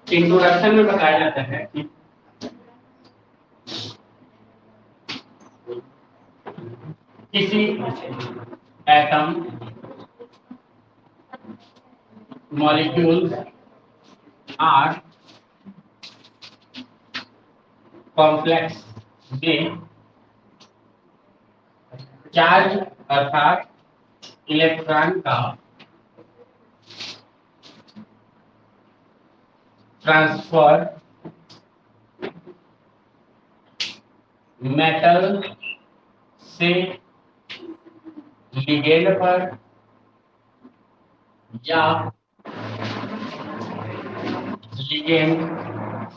Introduction में बताया जाता है कि किसी एटम मॉलिक्यूल्स आर कॉम्प्लेक्स में चार्ज अर्थात इलेक्ट्रॉन का ट्रांसफर मेटल से लिगेंड पर या लिगेंड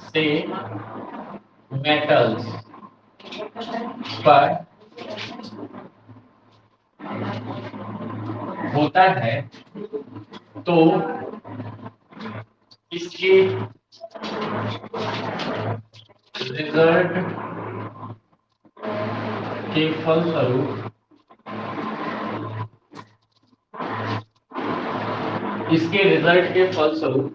से मेटल्स पर होता है तो इसके रिजल्ट के फलस्वरूप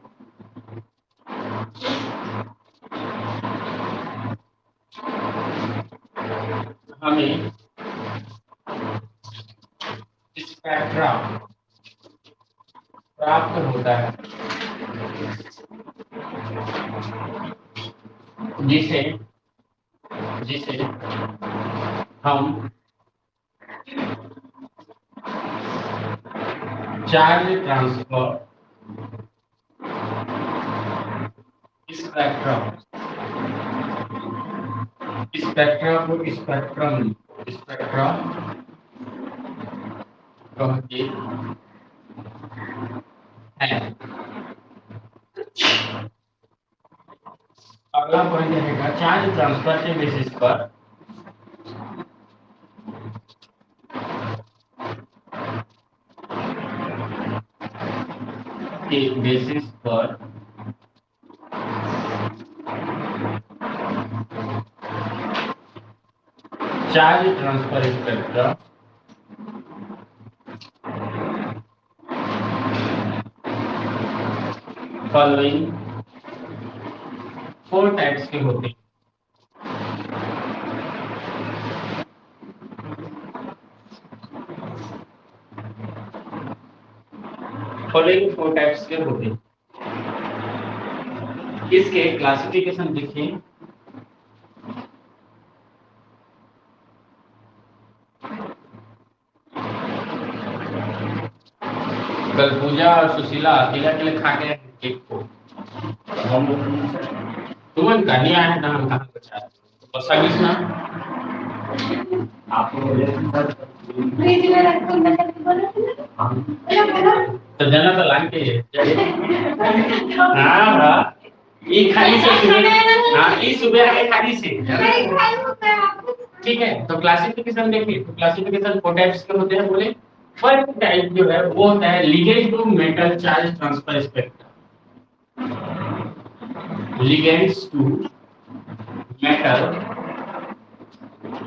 हमें स्पेक्ट्रा प्राप्त होता है जिसे हम चार्ज ट्रांसफर स्पेक्ट्रम स्पेक्ट्रा कहते हैं। अगला पॉइंट रहेगा चार्ज ट्रांसफर के बेसिस पर charge transfer spectrum following 4 types के होते हैं। फॉलोइंग 4 टाइप्स के होते हैं। इसके क्लासिफिकेशन देखिए। कल पूजा और सुशीला अकेले खा गए केक को। हम तुमन कन्या है ना, हम कहाँ बचा और सगीस ना आप तो जना तो लान के हाँ ये खाली से ये सुबह आके खाली से ठीक है। तो क्लासिफिकेशन देखिए। तो क्लासिफिकेशन 4 टाइप्स के होते हैं बोले। फर्स्ट टाइप जो है वो होता है ligand to metal charge transfer spectrum. Ligands to metal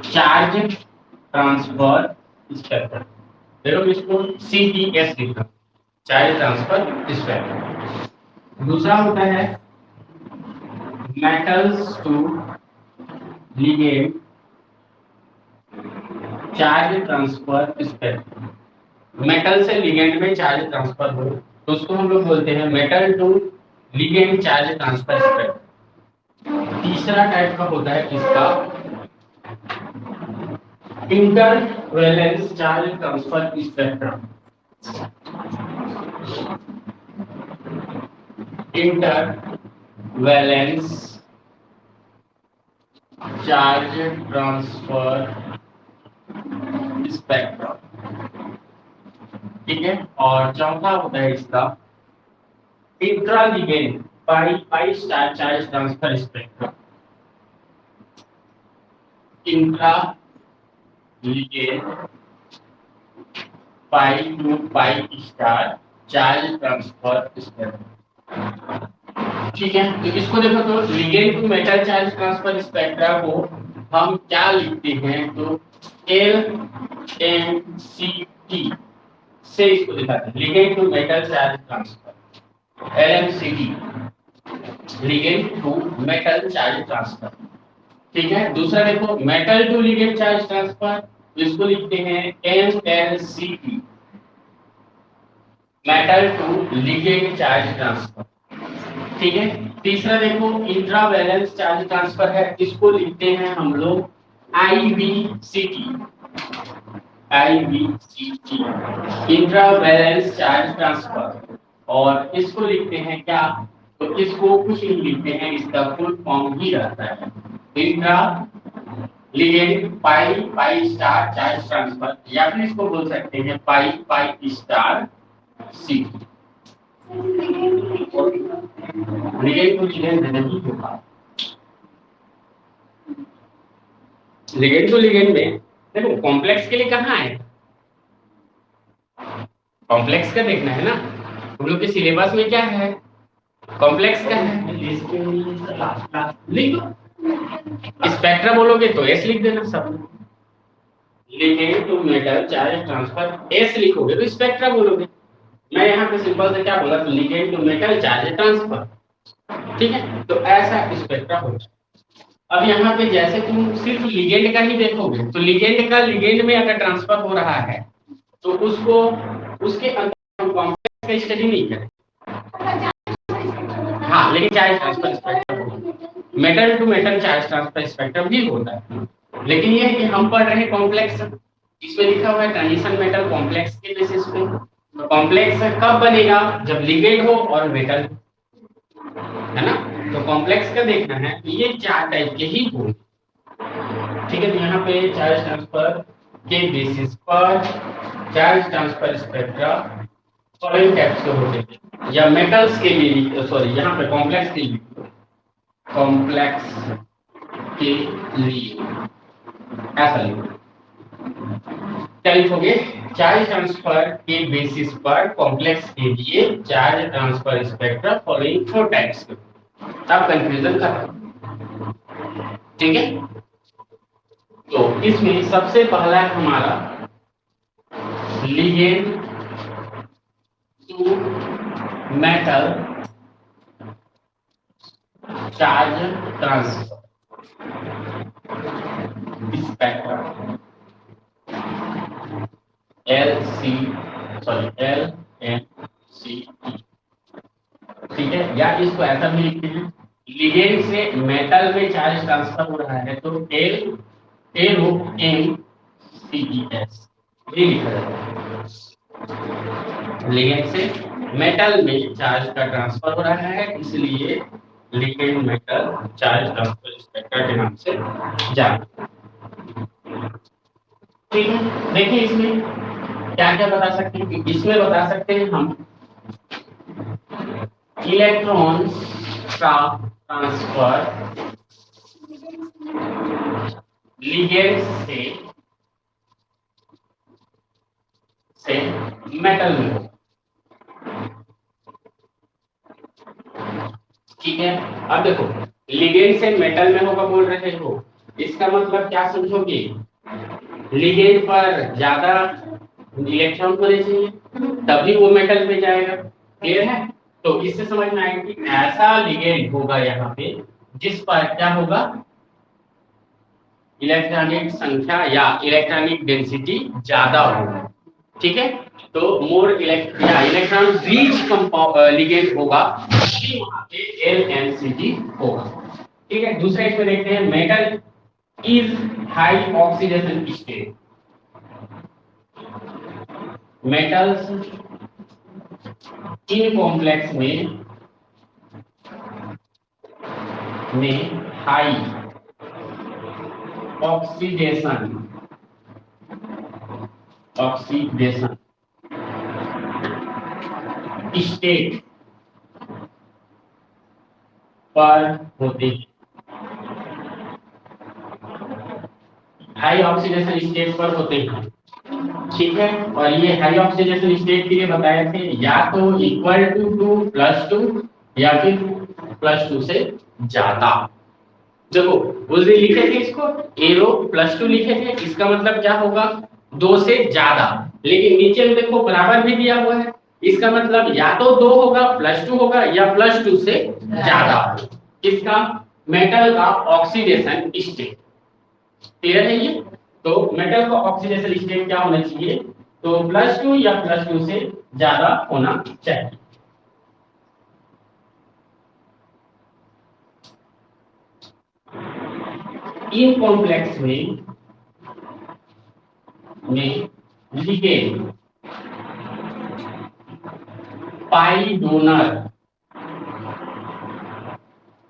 charge transfer spectrum. देखो इसको CTS लिखा, चार्ज ट्रांसफर स्पेक्ट्रम। दूसरा होता है metals to ligand charge transfer spectrum. Metal से लिगेंड में चार्ज ट्रांसफर हो तो उसको हम लोग बोलते हैं metal to ligand charge transfer spectrum. तीसरा टाइप का होता है इसका intervalence charge transfer spectrum. Intervalence charge transfer spectrum, ठीक है। और चौथा होता है इसका intra ligand pi star charge transfer spectrum. Intra ligand pi to pi star charge transfer spectrum, ठीक है। तो इसको देखो तो ligand to metal charge transfer spectra को हम क्या लिखते हैं तो LMCT से इसको दिखाते हैं, ligand to metal charge transfer, LMCT, ligand to metal charge transfer. ठीक है, दूसरा देखो metal to ligand charge transfer, इसको लिखते हैं MLCT, metal to ligand charge transfer. ठीक है, तीसरा देखो इंट्रावैलेंस चार्ज ट्रांसफर है, इसको लिखते हैं हम लोग IVCT, इंट्रावैलेंस चार्ज ट्रांसफर। और इसको लिखते हैं क्या, तो इसको कुछ नहीं लिखते हैं, इसका फुल फॉर्म ही रहता है इंट्रा लिगेंड पाई पाई स्टार चार्ज ट्रांसफर, या फिर इसको बोल सकते हैं पाई पाई स्टार CT। लिगेंड को लिगेंड नहीं होगा, लिगेंड तो लिगेंड में देखो कॉम्प्लेक्स के लिए कहाँ है, कॉम्प्लेक्स का देखना है ना, हम लोग के सिलेबस में क्या है, कॉम्प्लेक्स का है, लिख दो, स्पेक्ट्रा बोलोगे तो S लिख देना सब, ligand to metal charge transfer S लिखोगे तो स्पेक्ट्रा बोलोगे। मैं यहाँ पे सिंपल से क्या बोला, तो ligand to metal charge transfer. ठीक है, तो ऐसा स्पेक्ट्रा होता है। अब यहाँ पे जैसे तुम सिर्फ लिगेंड का ही देखोगे, तो लिगेंड का लिगेंड में अगर ट्रांसफर हो रहा है तो उसको उसके अंदर हम कॉम्प्लेक्स का स्टडी नहीं करें। हाँ, लेकिन चार्ज ट्रांसफर स्पेक्ट्रम होगा, metal to metal charge transfer spectrum भी होता है, लेकिन ये है कि हम पढ़ रहे हैं कॉम्प्लेक्स। इसमें लिखा हुआ है ट्रांजिशन मेटल कॉम्प्लेक्स के बेसिस पे। तो कॉम्प्लेक्स कब बनेगा, जब लिगेंड हो और मेटल, है ना। तो कॉम्प्लेक्स का देखना है, तो ये चार टाइप के ही होंगे। ठीक है, तो यहाँ पे चार्ज ट्रांसफर के बेसिस पर charge transfer spectra following types के होते हैं, या मेटल्स के लिए, सॉरी यहाँ पे कॉम्प्लेक्स के लिए, कॉम्प्लेक्स के लिए ऐसा लिखो, क्या लिखोगे, चार्ज ट्रांसफर के बेसिस पर कॉम्प्लेक्स के लिए charge transfer spectra following 4 types के, तब कंफ्यूजन कर। ठीक है, तो इसमें सबसे पहला है हमारा ligand to metal charge transfer spectra, LMCT। ठीक है, या इसको ऐसा भी लिखते हैं, लिगेंड से मेटल में चार्ज ट्रांसफर हो रहा है तो LMCTS ये लिखा जाता है। लिगेंड से मेटल में चार्ज का ट्रांसफर हो रहा है, इसलिए ligand metal charge transfer spectra के नाम से जाना। ठीक है, देखिए इसमें क्या क्या बता सकते हैं, इसमें बता सकते हैं हम इलेक्ट्रॉन्स का ट्रांसफर लिगेंड से मेटल में हो। ठीक है, अब देखो लिगेंड से मेटल में होगा बोल रहे हो, इसका मतलब क्या समझोगे, लिगेंड पर ज्यादा इलेक्ट्रॉन होने चाहिए तभी वो मेटल में जाएगा। क्लियर है, तो इससे समझ में आएगा कि ऐसा लिगेंड होगा यहाँ पे जिस पर क्या होगा, इलेक्ट्रॉनिक संख्या या इलेक्ट्रॉनिक डेंसिटी ज्यादा होगा। ठीक है, तो मोर इलेक्ट्रॉन रिच लिगेंड होगा, वहां पे LMCT होगा। ठीक है, दूसरा इसमें देखते हैं metal is high oxidation state, metals in complex में हाई ऑक्सीडेशन स्टेट पर होते हैं, हाई ऑक्सीडेशन स्टेट पर होते हैं। ठीक है, और ये हाई ऑक्सीडेशन स्टेट के लिए बताए थे या तो इक्वल टू 2 +2 या फिर 2 से ज्यादा। देखो उस दिन लिखे थे इसको एरो +2 लिखे थे, इसका मतलब क्या होगा 2 से ज्यादा, लेकिन नीचे में देखो बराबर भी दिया हुआ है, इसका मतलब या तो 2 होगा +2 होगा या +2 से ज्यादा होगा। किसका? मेटल का ऑक्सीडेशन स्टेट। क्लियर है ये? तो मेटल का ऑक्सीडेशन स्टेट क्या होना चाहिए? तो +2 या +2 से ज्यादा होना चाहिए। इन कॉम्प्लेक्स में लिगेंड पाई डोनर,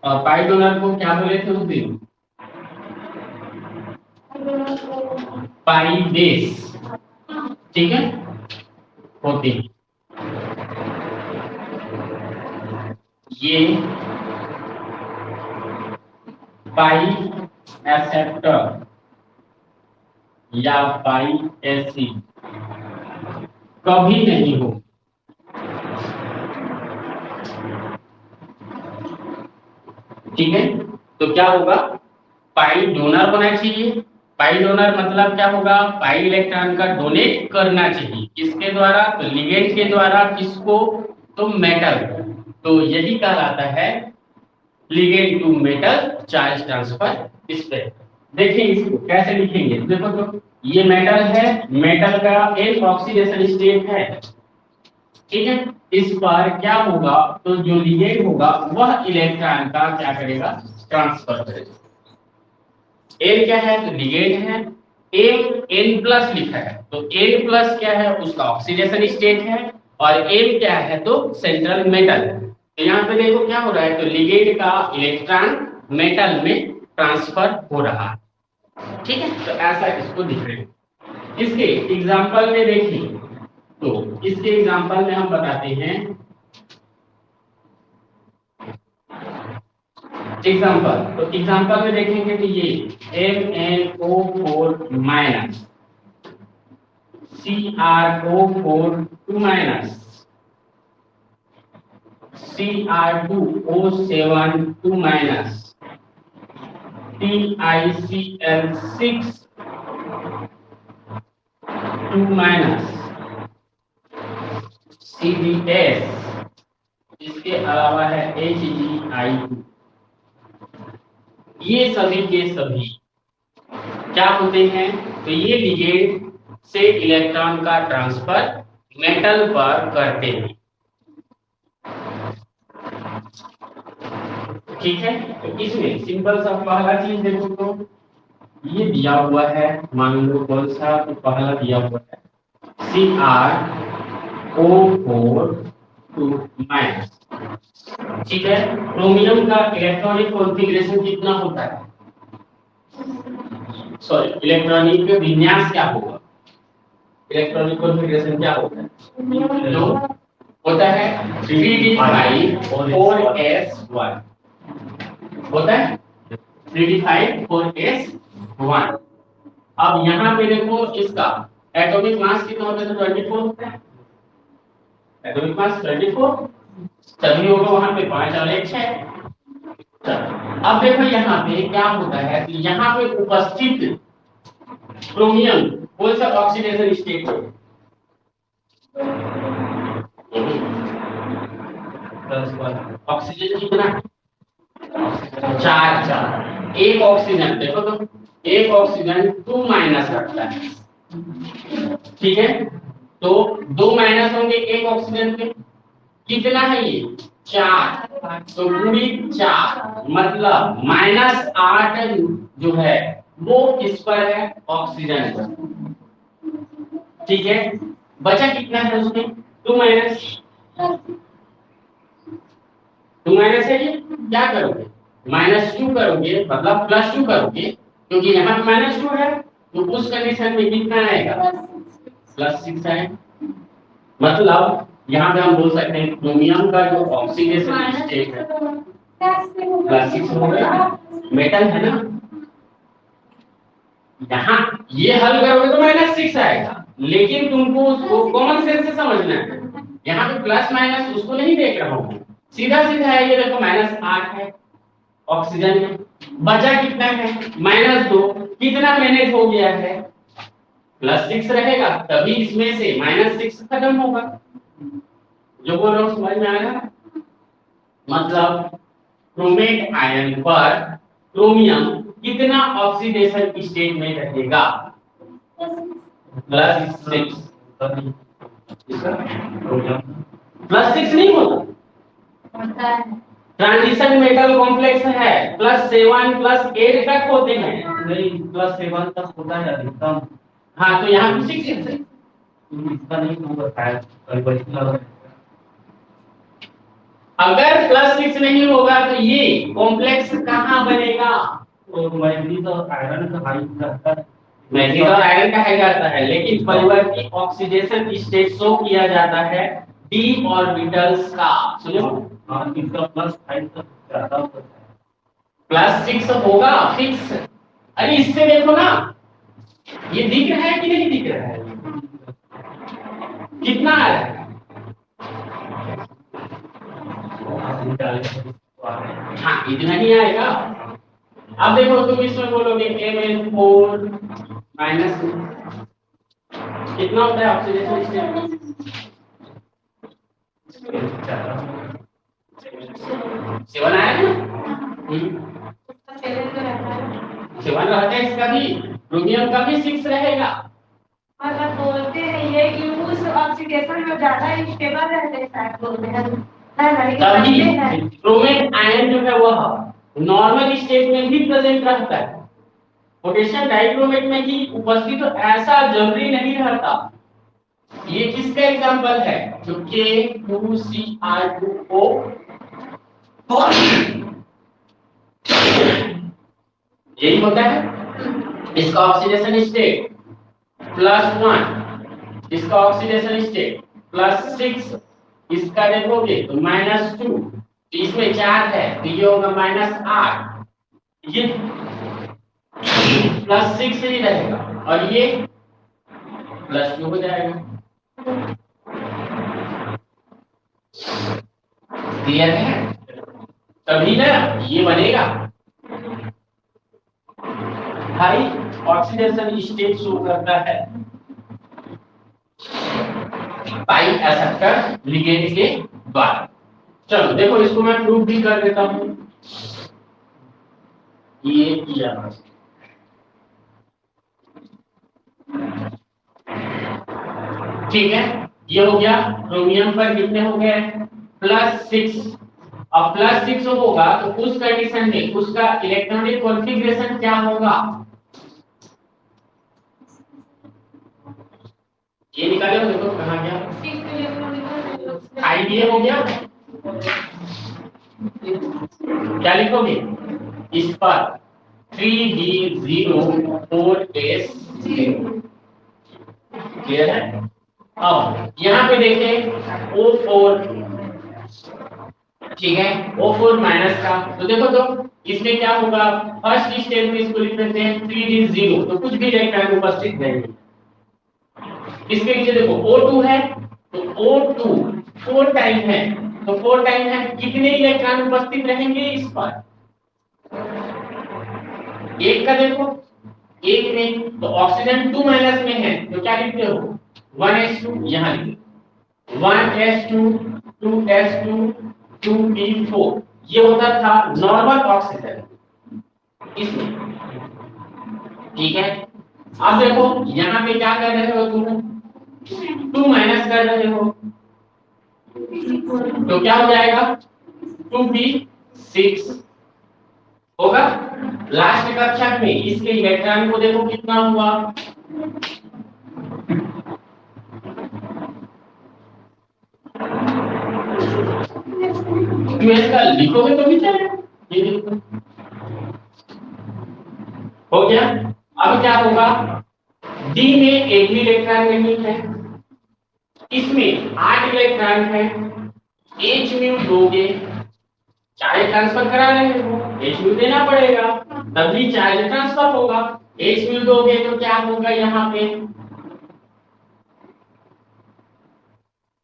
और पाई डोनर को क्या बोले थे उस दिन? पाई बेस, ठीक है, होते हैं। ये पाई एक्सेप्टर या पाई एसिड कभी नहीं हो, ठीक है। तो क्या होगा? पाई डोनर होना चाहिए। पाई डोनर मतलब क्या होगा? पाई इलेक्ट्रॉन का डोनेट करना चाहिए। किसके द्वारा? तो लिगेंड के द्वारा। किसको? तो मेटल। तो यही कहलाता है ligand to metal charge transfer spectrum. देखिए इसको कैसे लिखेंगे, देखो तो ये मेटल है, मेटल का एक ऑक्सीडेशन स्टेट है, ठीक है। इस पर क्या होगा? तो जो लिगेंड होगा वह इलेक्ट्रॉन का क्या करेगा? ट्रांसफर करेगा। एन क्या है? तो लिगेंड है। एन प्लस लिखा है, तो एन प्लस क्या है? उसका ऑक्सीडेशन स्टेट है। और एन क्या है? तो सेंट्रल मेटल। तो यहाँ पे देखो क्या हो रहा है? तो लिगेंड का इलेक्ट्रॉन मेटल में ट्रांसफर हो रहा है, ठीक है। तो ऐसा इसको दिख रहे हैं। इसके एग्जांपल में देखिए, तो इसके एग्जांपल में हम बताते हैं। एग्जांपल, तो एग्जांपल में देखेंगे कि ये MnO4 minus CrO4 2 minus Cr2O7 2 minus TiCl6 2 minus CdS, इसके अलावा है HgI2। ये सभी के सभी क्या होते हैं? तो ये लिगेंड से इलेक्ट्रॉन का ट्रांसफर मेटल पर करते हैं, ठीक है। तो इसमें सिंपल सा पहला चीज देखो, तो ये दिया हुआ है, मान लो कौन सा? तो पहला दिया हुआ है CrO4 2 माइनस, ठीक है। क्रोमियम का इलेक्ट्रॉनिक कॉन्फ़िगरेशन कितना होता है? सॉरी, इलेक्ट्रॉनिक विन्यास क्या होगा? इलेक्ट्रॉनिक कॉन्फ़िगरेशन क्या होता है? जो होता है 3d5 4s1 होता है, 3d5 4s1। अब यहाँ पे देखो इसका एटॉमिक मास कितना होता है? तो 24 होता है। एटॉमिक मास 24 तभी होगा, वहां पे 5 और 1 6। अब देखो यहाँ पे क्या होता है? तो यहाँ पे उपस्थित क्रोमियम कौन सा ऑक्सीडेशन स्टेट है? ऑक्सीजन कितना? 4 एक ऑक्सीजन देखो, तो एक ऑक्सीजन 2 माइनस रखता है, ठीक है। तो 2 माइनस होंगे एक ऑक्सीजन के, कितना है ये? 4। तो पूरी 4 मतलब -8 जो है वो किस पर है? ऑक्सीजन पर, ठीक है। बचा कितना है उसमें? 2 माइनस, 2 माइनस है। ये क्या करोगे? -2 करोगे, मतलब +2 करोगे, क्योंकि यहाँ पे -2 है। तो उस कंडीशन में कितना आएगा? +6 आएगा। मतलब यहाँ पे हम बोल सकते हैं क्रोमियम का जो ऑक्सीडेशन स्टेट है +6 हो गया, मेटल है ना। यहाँ ये हल करोगे तो -6 आएगा, लेकिन तुमको उसको कॉमन सेंस से समझना है। यहाँ पे प्लस माइनस उसको नहीं देख रहा हूँ, सीधा सीधा है। ये देखो -8 है ऑक्सीजन में, बचा कितना है? -2। कितना मैनेज हो गया है? +6 रहेगा तभी इसमें से -6 खत्म होगा। जो बोल रहा हूँ समझ में आ रहा है? मतलब क्रोमेट आयन पर क्रोमियम कितना ऑक्सीडेशन स्टेट में रहेगा? +6। +6 नहीं होता, ट्रांजिशन मेटल कॉम्प्लेक्स है, +7 +8 तक होते हैं। नहीं, +7 तक होता है अधिकतम। हाँ तो यहाँ 6 है, इसका नहीं होगा शायद। अगर +6 नहीं होगा तो ये कॉम्प्लेक्स कहाँ बनेगा? तो मैग्नीज और आयरन का हाई रहता है। मैग्नीज और आयरन का हाई रहता है, लेकिन परिवर्ती ऑक्सीडेशन स्टेट शो किया जाता है d ऑर्बिटल्स का। सुनो, हाँ, इसका +5 तक जाता है। +6 होगा फिक्स। अरे इससे देखो ना, ये दिख रहा है कि नहीं दिख रहा है? कितना आ रहा है? हाँ इतना ही आएगा। अब देखो तुम इसमें बोलोगे Mn4 माइनस कितना होता है ऑक्सीडेशन स्टेट? 7 आया ना? 7 रहता है, इसका भी क्रोमियम का भी 6 रहेगा। मतलब बोलते हैं ये कि उस ऑक्सीडेशन में ज्यादा स्टेबल रहते हैं, शायद बोलते हैं। तभी क्रोमेट आयन जो है वह नॉर्मल स्टेट में भी प्रेजेंट रहता है, पोटेशियम डाइक्रोमेट में ही उपस्थित तो ऐसा जरूरी नहीं रहता। ये किसका एग्जांपल है? जो K2Cr2O यही होता है। इसका ऑक्सीडेशन स्टेट +1, इसका ऑक्सीडेशन स्टेट +6, इसका देखोगे तो -2, इसमें 4 है तो ये होगा -8, ये +6 ही रहेगा और ये +2 हो जाएगा। क्लियर है? तभी ना ये बनेगा हाई ऑक्सीडेशन स्टेट शो करता है पाई एक्सेप्टर लिगेंड के द्वारा। चलो देखो इसको मैं प्रूव भी कर देता हूं। ये किया ठीक है, ये हो गया। क्रोमियम पर कितने हो गए? +6। अब +6 होगा तो उस कंडीशन में उसका इलेक्ट्रॉनिक कॉन्फ़िगरेशन क्या होगा? ये निकाले हो, देखो कहां गया? आईडीए हो गया। क्या लिखोगे इस पर? 3D04S0। क्लियर है? अब यहाँ पे देखें O4, ठीक है, O4 माइनस का, तो देखो तो इसमें क्या होगा? फर्स्ट स्टेज में इसको लिख देते हैं 3D0, तो कुछ भी इलेक्ट्रॉन उपस्थित नहीं। इसके नीचे देखो O2 है तो O2 4 टाइम है, तो 4 टाइम है, कितने इलेक्ट्रॉन उपस्थित रहेंगे इस पर? एक का देखो, एक में तो ऑक्सीजन 2 माइनस में है तो क्या लिखते हो? 1s2, यहां लिखो 1s2 2s2 2p4, ये होता था नॉर्मल ऑक्सीजन इसमें। ठीक है, अब देखो यहां पे क्या कर रहे हो तुम? 2 माइनस कर रहे हो तो क्या हो जाएगा? 2p6 होगा। लास्ट कक्षा में इसके इलेक्ट्रॉन को देखो कितना हुआ? इसका लिखोगे तो भी चलेगा। ये देखो हो गया। अब क्या होगा? डी में एक भी इलेक्ट्रॉन नहीं है, इसमें 8 इलेक्ट्रॉन है। H म्यू दोगे, चार्ज ट्रांसफर करा रहे हो, H म्यू देना पड़ेगा तभी चार्ज ट्रांसफर होगा। H म्यू दोगे तो क्या होगा? यहाँ पे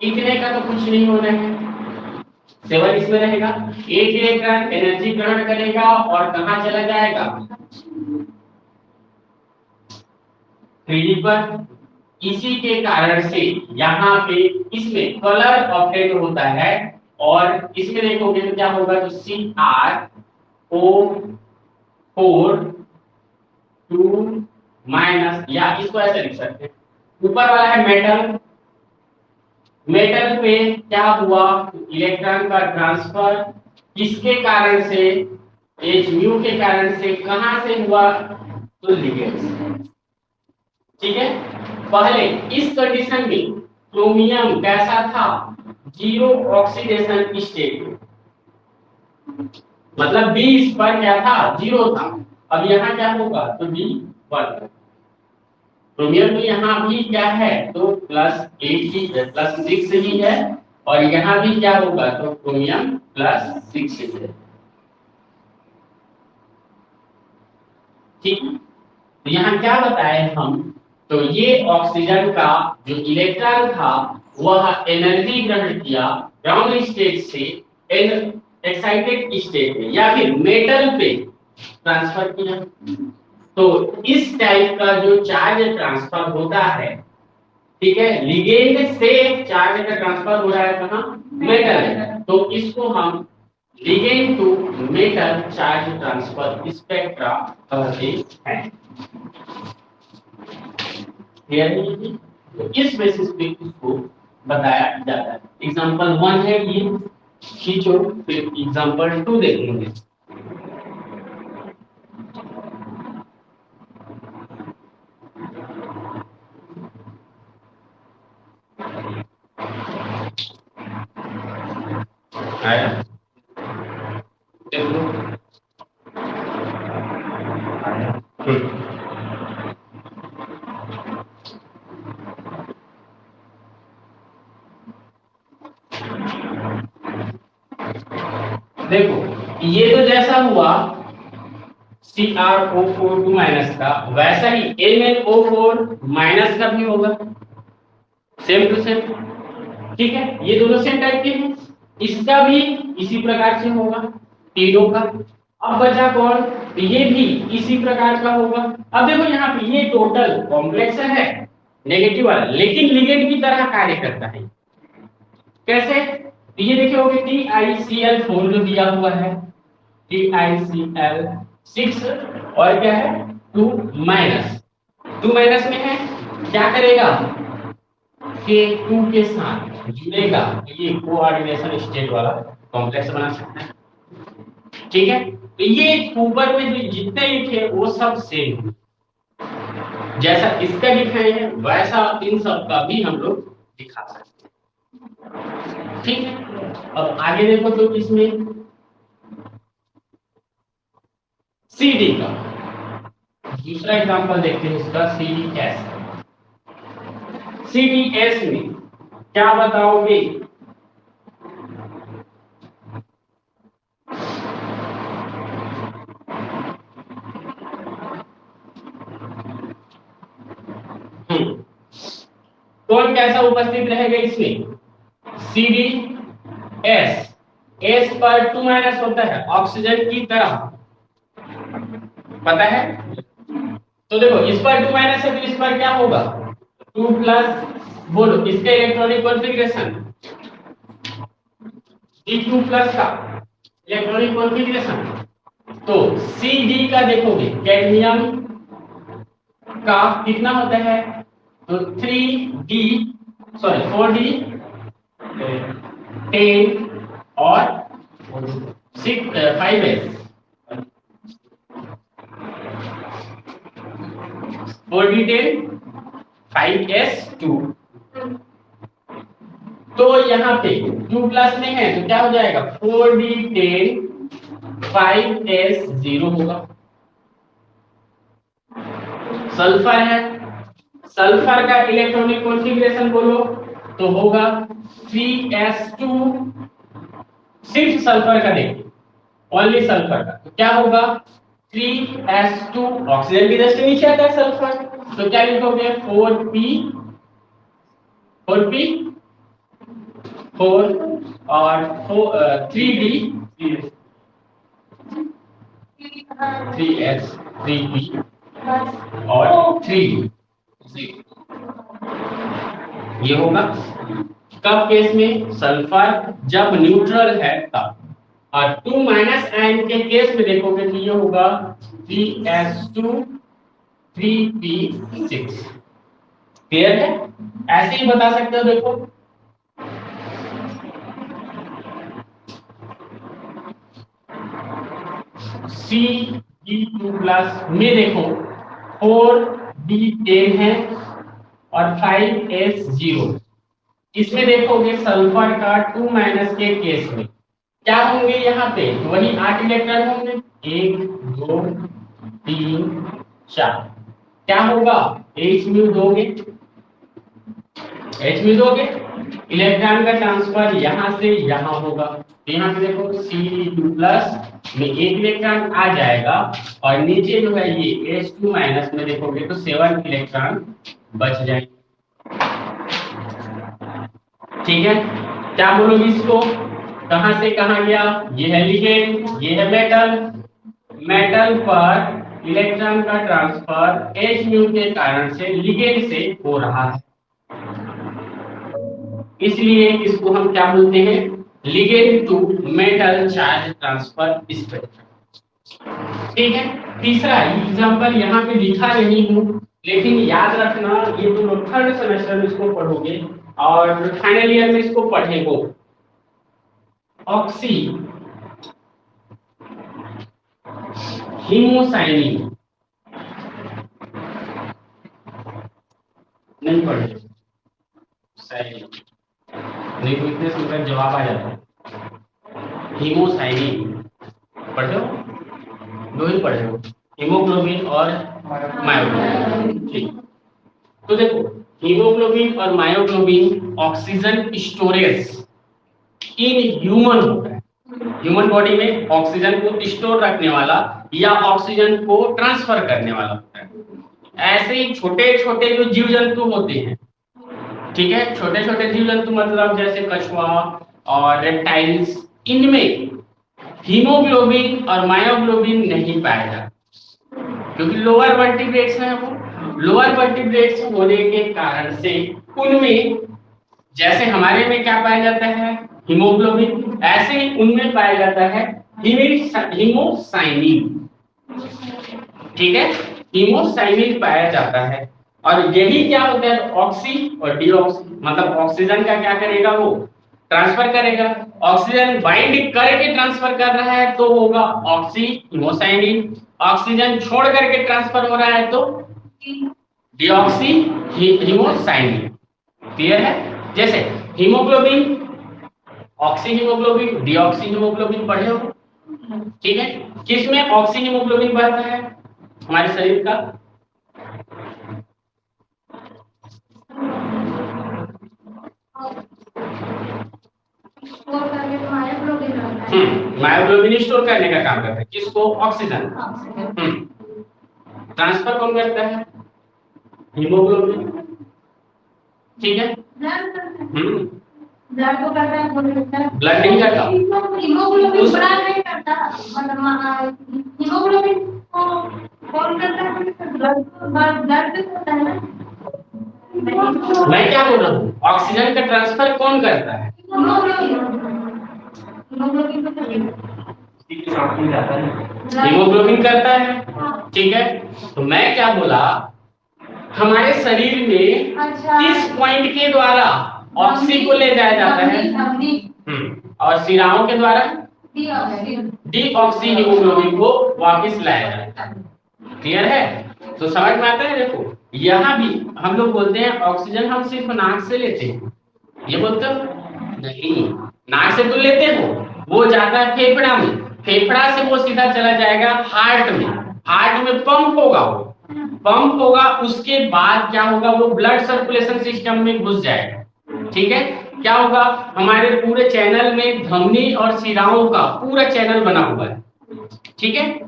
इतने का तो कुछ नहीं होना है, 7 इसमें रहेगा। एक इलेक्ट्रॉन एनर्जी ग्रहण करेगा और कहां चला जाएगा? 3D पर। इसी के कारण से यहाँ पे इसमें कलर अपडेट होता है और इसमें देखोगे तो क्या होगा, तो CrO4 2 माइनस, या इसको ऐसे लिख सकते हैं, ऊपर वाला है मेटल, मेटल पे क्या हुआ, इलेक्ट्रॉन का ट्रांसफर किसके कारण से, Hν के कारण से, कहां से हुआ, तो लिगेंड से। ठीक है, पहले इस कंडीशन में क्रोमियम कैसा था, जीरो ऑक्सीडेशन स्टेट, मतलब 20 पर क्या था, जीरो था। अब यहाँ क्या होगा, तो B1, क्रोमियम तो यहाँ भी क्या है, तो +6 ही है, और यहाँ भी क्या होगा, तो क्रोमियम +6 है। ठीक, तो यहाँ क्या बताए हम, तो ये ऑक्सीजन का जो इलेक्ट्रॉन था वह एनर्जी ग्रहण किया ग्राउंड स्टेट से एक्साइटेड स्टेट में या फिर मेटल पे ट्रांसफर किया। तो इस टाइप का जो चार्ज ट्रांसफर होता है, ठीक है, लिगेंड से चार्ज का ट्रांसफर हो रहा है कहाँ, मेटल, तो इसको हम ligand to metal charge transfer spectra कहते हैं। क्लियर है ये? तो इस बेसिस पे इसको बताया जाता है। एग्जांपल 1 है ये, खींचो, फिर एग्जांपल 2 देखेंगे। आया, देखो देखो, ये तो जैसा हुआ CrO4 2 माइनस का, वैसा ही MnO4 माइनस का भी होगा, सेम टू सेम। ठीक है, ये दोनों सेम टाइप के हैं, इसका भी इसी प्रकार से होगा, तीनों का। अब बचा कौन, तो ये भी इसी प्रकार का होगा। अब देखो यहाँ पे ये टोटल कॉम्प्लेक्स है नेगेटिव वाला, लेकिन लिगेंड की तरह कार्य करता है। कैसे, ये देखे होगे TiCl4 जो दिया हुआ है, TiCl6 और क्या है 2 माइनस, 2 माइनस में है, क्या करेगा, K2 के साथ जुड़ेगा, ये कोऑर्डिनेशन स्टेट वाला कॉम्प्लेक्स बना सकता है। ठीक है, तो ये ऊपर में जो जितने लिखे वो सब सेम, जैसा इसका दिखाए हैं वैसा इन सब का भी हम लोग दिखा सकते हैं। ठीक है, अब आगे देखो तो इसमें CD का दूसरा एग्जांपल देखते हैं, इसका CDS। CDS में क्या बताओगे, कौन कैसा उपस्थित रहेगा इसमें, CDS, S पर 2 माइनस होता है ऑक्सीजन की तरह, पता है। तो देखो इस पर 2 माइनस है, तो इस पर क्या होगा, 2 प्लस, बोलो इसका इलेक्ट्रॉनिक कॉन्फ़िगरेशन, D2 प्लस का इलेक्ट्रॉनिक कॉन्फ़िगरेशन। तो CD का देखोगे कैडमियम का कितना होता है, तो 4D 10 और 5S, 4D10 5S2। तो यहाँ पे 2 प्लस में है तो क्या हो जाएगा, 4D10 5S0 होगा। सल्फर है, सल्फर का इलेक्ट्रॉनिक कॉन्फ़िगरेशन बोलो तो होगा 3s2, सिर्फ सल्फर का देखिए, ओनली सल्फर का, तो क्या होगा 3s2, ऑक्सीजन की दृष्टि नीचे आता है सल्फर, तो क्या लिखोगे 4 और 3D 3s 3p और 3D, ये होगा कब केस में? सल्फर जब न्यूट्रल है तब। और 2 माइनस आयन के केस में देखोगे कि ये होगा 3s2 3p6। क्लियर है? ऐसे ही बता सकते हो। देखो Ce2 प्लस में देखो 4b10 है और 5s0। इसमें देखोगे सल्फर का 2 माइनस के केस में क्या होंगे? यहाँ पे वही 8 इलेक्ट्रॉन होंगे, 1 2 3 4। क्या होगा? H म्यू दोगे, इलेक्ट्रॉन का ट्रांसफर यहाँ से यहाँ होगा। तो यहाँ पे देखो Ce2 प्लस में 1 इलेक्ट्रॉन आ जाएगा और नीचे जो है ये H2 माइनस में देखोगे तो 7 इलेक्ट्रॉन बच जाएंगे। ठीक है? क्या बोलोगे इसको? कहां से कहां गया? ये है लिगेंड, ये है मेटल। मेटल पर इलेक्ट्रॉन का ट्रांसफर H म्यू के कारण से लिगेंड से हो रहा है, इसलिए इसको हम क्या बोलते हैं? Ligand to metal charge transfer spectrum. ठीक है? तीसरा एग्जांपल यहाँ पे लिखा नहीं हूं, लेकिन याद रखना ये तुम लोग थर्ड सेमेस्टर में इसको पढ़ोगे और फाइनल ईयर में इसको पढ़ेंगे। ऑक्सी हीमोसाइनिन नहीं पढ़े, नहीं तो इतने सुंदर जवाब आ जाता है। हीमोसाइनिन पढ़े हो? दो ही पढ़े हो, हीमोग्लोबिन और मायोग्लोबिन। ठीक, तो देखो हीमोग्लोबिन और myoglobin oxygen storage in human होता है। ह्यूमन बॉडी में ऑक्सीजन को स्टोर रखने वाला या ऑक्सीजन को ट्रांसफर करने वाला होता है। ऐसे ही छोटे छोटे जो जीव जंतु होते हैं, ठीक है, छोटे छोटे जीव जंतु मतलब जैसे कछुआ और रेप्टाइल्स, इनमें हीमोग्लोबिन और मायोग्लोबिन नहीं पाया जाता क्योंकि लोअर वर्टिब्रेट्स हैं। वो लोअर वर्टिब्रेट्स होने के कारण से उनमें, जैसे हमारे में क्या पाया जाता है? हीमोग्लोबिन, ऐसे ही उनमें पाया जाता है हीमोसाइनिन। ठीक है, हीमोसाइनिन पाया जाता है। और यही क्या होता है? ऑक्सी और डीऑक्सी, मतलब ऑक्सीजन का क्या करेगा? वो ट्रांसफर करेगा। ऑक्सीजन बाइंड करके ट्रांसफर कर रहा है तो होगा ऑक्सी हीमोसाइनिन, ऑक्सीजन छोड़ करके ट्रांसफर हो रहा है तो डीऑक्सी हीमोसाइनिन। क्लियर है? जैसे haemoglobin, oxy haemoglobin, deoxy haemoglobin पढ़े हो? ठीक है, किसमें ऑक्सी हीमोग्लोबिन बढ़ता है हमारे शरीर का? मायोग्लोबिन स्टोर करने का काम करता है। किसको? ऑक्सीजन। ट्रांसफर कौन करता है? हीमोग्लोबिन। ठीक है, ब्लड को करता है, ब्लड नहीं करता, हीमोग्लोबिन ब्लड नहीं करता, मतलब हीमोग्लोबिन को कौन करता है? ब्लड से करता है ना। मैं क्या बोल रहा हूँ? ऑक्सीजन का ट्रांसफर कौन करता है? हीमोग्लोबिन करता है। ठीक है, तो मैं क्या बोला? हमारे शरीर में किस पॉइंट के द्वारा ऑक्सी को ले जाया जाता है? और शिराओं के द्वारा डीऑक्सी हीमोग्लोबिन को वापस लाया जाता है। क्लियर है? तो समझ में आता है? देखो यहाँ भी हम लोग बोलते हैं ऑक्सीजन हम सिर्फ नाक से लेते हैं, ये बोलते हो? नहीं, नाक से तो लेते हो, वो जाता है फेफड़ा में, फेफड़ा से वो सीधा चला जाएगा हार्ट में, हार्ट में पंप होगा, वो पंप होगा, उसके बाद क्या होगा? वो ब्लड सर्कुलेशन सिस्टम में घुस जाएगा। ठीक है, क्या होगा? हमारे पूरे चैनल में धमनी और शिराओं का पूरा चैनल बना हुआ है। ठीक है,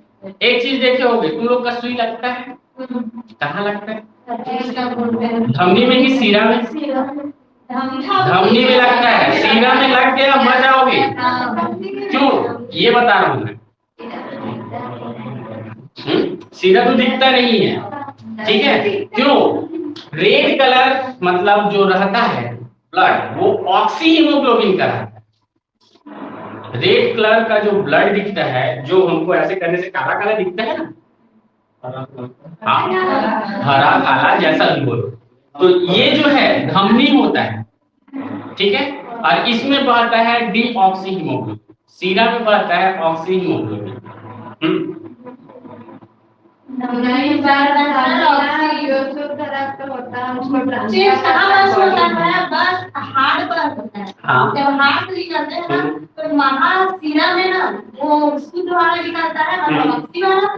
एक चीज देखे होगे तुम लोग का, सुई लगता है कहाँ लगता है? धमनी में कि शिरा में? धमनी में लगता है, शिरा में लग गया मर जाओगे। क्यों? ये बता रहा हूं मैं। शिरा तो दिखता नहीं है, ठीक है? क्यों? रेड कलर मतलब जो रहता है ब्लड वो ऑक्सी हीमोग्लोबिन का रहता है। रेड कलर का जो ब्लड दिखता है, जो हमको ऐसे करने से काला काला दिखता है ना, हाँ, हरा काला जैसा भी बोलो, तो ये जो है धमनी होता है, ठीक है। और इसमें बहता है डीऑक्सी हीमोग्लोबिन, सीरा में बहता है ऑक्सी हीमोग्लोबिन। हाँ। जब हाथ निकलते हैं ना तो महाशिरा में ना वो शुद्ध वाला निकलता है, मतलब ऑक्सी वाला,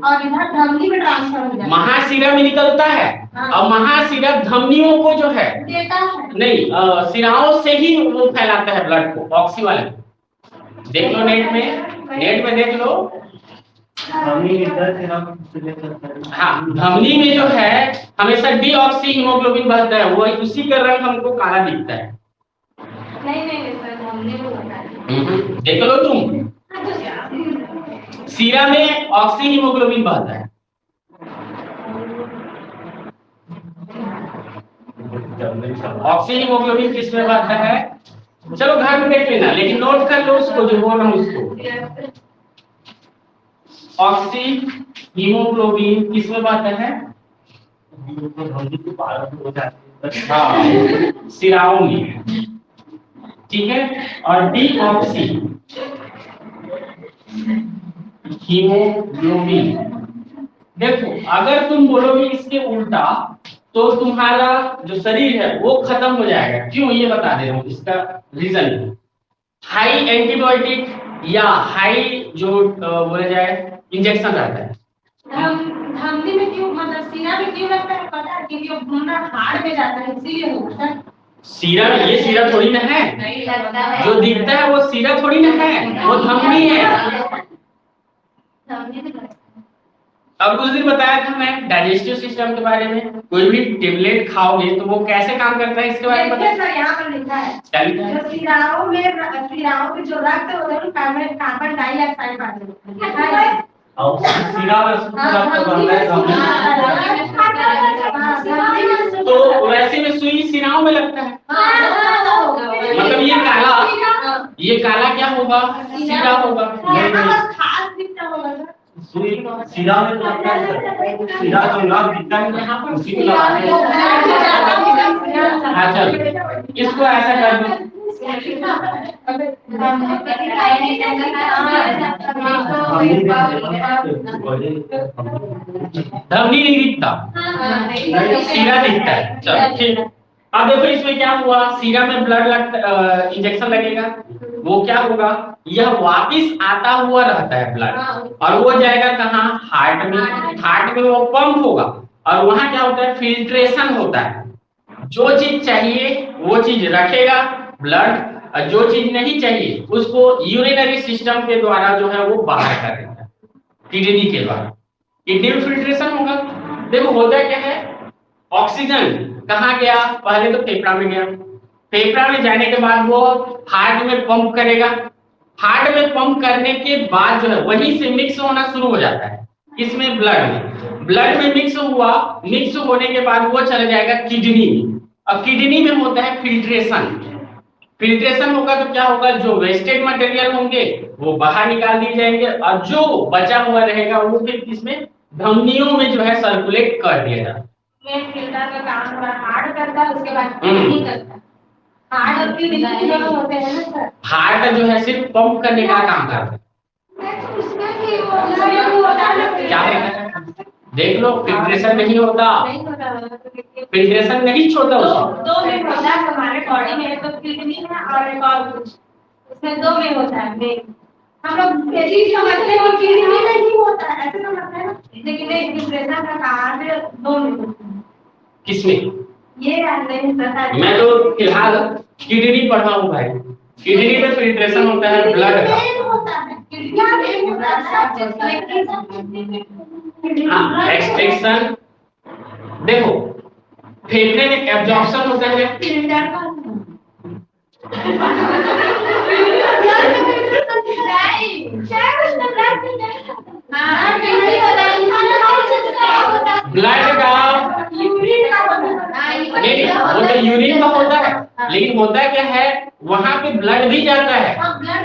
और इधर धमनी में ट्रांसफर हो जाता है। महाशिरा में निकलता है। हाँ। और महाशिरा धमनियों को जो है देता है नहीं, सिराओं से ही वो फैलाता है ब्लड को, ऑक्सी वाले को। देख लो नेट में देख लो। हाँ, धमनी में जो है हमेशा डीऑक्सी हीमोग्लोबिन बहता है, वो उसी का रंग हमको काला दिखता है। नहीं सर, धमनी में होता है। देख लो तुम, सीरा में ऑक्सी हीमोग्लोबिन बहता है। ऑक्सी हीमोग्लोबिन किस में बहता है? चलो घर में देख लेना, लेकिन नोट कर लो उसको, जो बोल रहा हूँ उसको। ऑक्सी हीमोग्लोबिन किस में बहता है? हाँ, सिराओं में, ठीक है। और डीऑक्सी हीमोग्लोबिन, देखो अगर तुम बोलोगे इसके उल्टा तो तुम्हारा जो शरीर है वो खत्म हो जाएगा। क्यों, ये बता दे रहा हूँ इसका रीजन। हाई एंटीबायोटिक या हाई जो बोला जाए इंजेक्शन रहता है। धमनी में क्यों, मतलब सीरा में क्यों लगता है पता है? क्योंकि वो घूमना हार्ट में जाता है, इसीलिए होता है। सीरा में, ये सीरा थोड़ी ना है, नहीं लगता है जो दिखता है वो सीरा थोड़ी ना है, वो धमनी है। अब उस दिन बताया था मैं डाइजेस्टिव सिस्टम के बारे में, कोई भी टेबलेट खाओगे तो वो कैसे काम करता है इसके बारे में देखिए सर, यहाँ पर लिखा है क्या लिखा है? जो सिराओं में जो रक्त होता है कार्बन डाइऑक्साइड पाते हैं। और सीरा में तो वैसे में सुई सिराओं में लगता है, मतलब ये काला क्या होगा? सीरा होगा। खास दिखता होगा सर। सीरा में तो लगता है, सीरा जो नाक दिखता है उसी में हाँ चल, इसको ऐसा कर दो। धमनी नहीं दिखता, सीरा दिखता है। चलो ठीक। अब देखो इसमें क्या हुआ, सीरा में ब्लड इंजेक्शन लगेगा, वो क्या होगा, यह वापिस आता हुआ रहता है ब्लड, और वो जाएगा कहाँ? हार्ट में। हार्ट में वो पंप होगा, और वहां क्या होता है? फिल्ट्रेशन होता है। जो चीज चाहिए वो चीज रखेगा ब्लड, और जो चीज नहीं चाहिए उसको यूरिनरी सिस्टम के द्वारा जो है वो बाहर कर देता है, किडनी के द्वारा। किडनी में फिल्ट्रेशन होगा। देखो होता क्या है, ऑक्सीजन कहाँ गया? पहले तो फेफड़ा में गया, फेफड़ा में जाने के बाद वो हार्ट में पंप करेगा, हार्ट में पंप करने के बाद जो है वहीं से मिक्स होना शुरू हो जाता है। इसमें ब्लड में मिक्स हुआ, मिक्स होने के बाद वो चला जाएगा किडनी में, और किडनी में होता है फिल्ट्रेशन होगा तो क्या होगा? जो वेस्टेड मटेरियल होंगे वो बाहर निकाल दिए जाएंगे, और जो बचा हुआ रहेगा वो फिर इसमें धमनियों में जो है सर्कुलेट कर दिया जाएगा। फिल्टर का काम थोड़ा हार्ड करता है, उसके बाद किडनी करता है। हार्ट और किडनी दोनों होते हैं ना सर। हार्ट जो है सिर्फ पंप करने का काम करता है। उसमें भी वो होता है, क्या होता है? देख लो, फिल्ट्रेशन नहीं होता, फिल्ट्रेशन नहीं छोड़ता उसमें। दो में होता है हमारे बॉडी में, तो किडनी में और एक और कुछ, उसमें दो में होता है। हम लोग बेसिक समझते हैं कि किडनी में नहीं होता है, ऐसे समझते हैं, लेकिन एक फिल्ट्रेशन का कार्य दो में होता है। किसमें? ये नहीं पता। मैं तो फिलहाल किडनी पढ़ा हूँ भाई। किडनी में फिल्ट्रेशन होता है ब्लड का। हाँ, एक्सट्रैक्शन। देखो फेफड़े में एब्जॉर्प्शन होता है, ब्लड का लेकिन होता क्या है वहां पे ब्लड भी जाता है,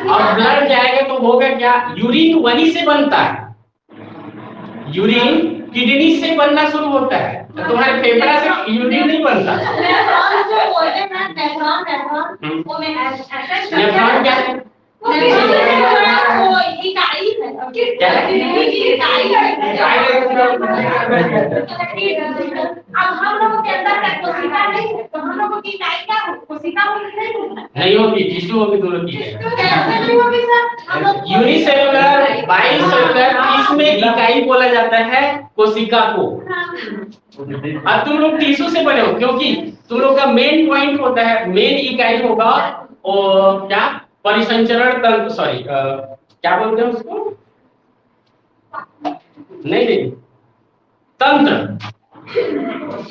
और ब्लड जाएगा तो होगा क्या, यूरिन वहीं से बनता है, यूरिन किडनी से बनना शुरू होता है, तो तुम्हारे फेफड़ा से यूरिन नहीं बनता। नेफ्रॉन जो बोलते हैं ना, नेफ्रॉन वो में ऐसा नेफ्रॉन क्या है? वो इकाई है, क्या है? इकाई है। अब हम लोगों के अंदर का कोशिका नहीं है, तो हम लोगों की इकाई क्या हो, कोशिका नहीं होगी, टिश्यू होगी दोनों की। कैसे नहीं होगी सर? हम लोग यूनिसेलुलर बाइसेलुलर इसमें इकाई बोला जाता है कोशिका को। अब तुम लोग टिश्यू से बने हो क्योंकि तुम लोग का मेन पॉइंट होता है, मेन इकाई होगा और क्या, परिसंचरण तंत्र, सॉरी क्या बोलते हैं उसको, नहीं तंत्र,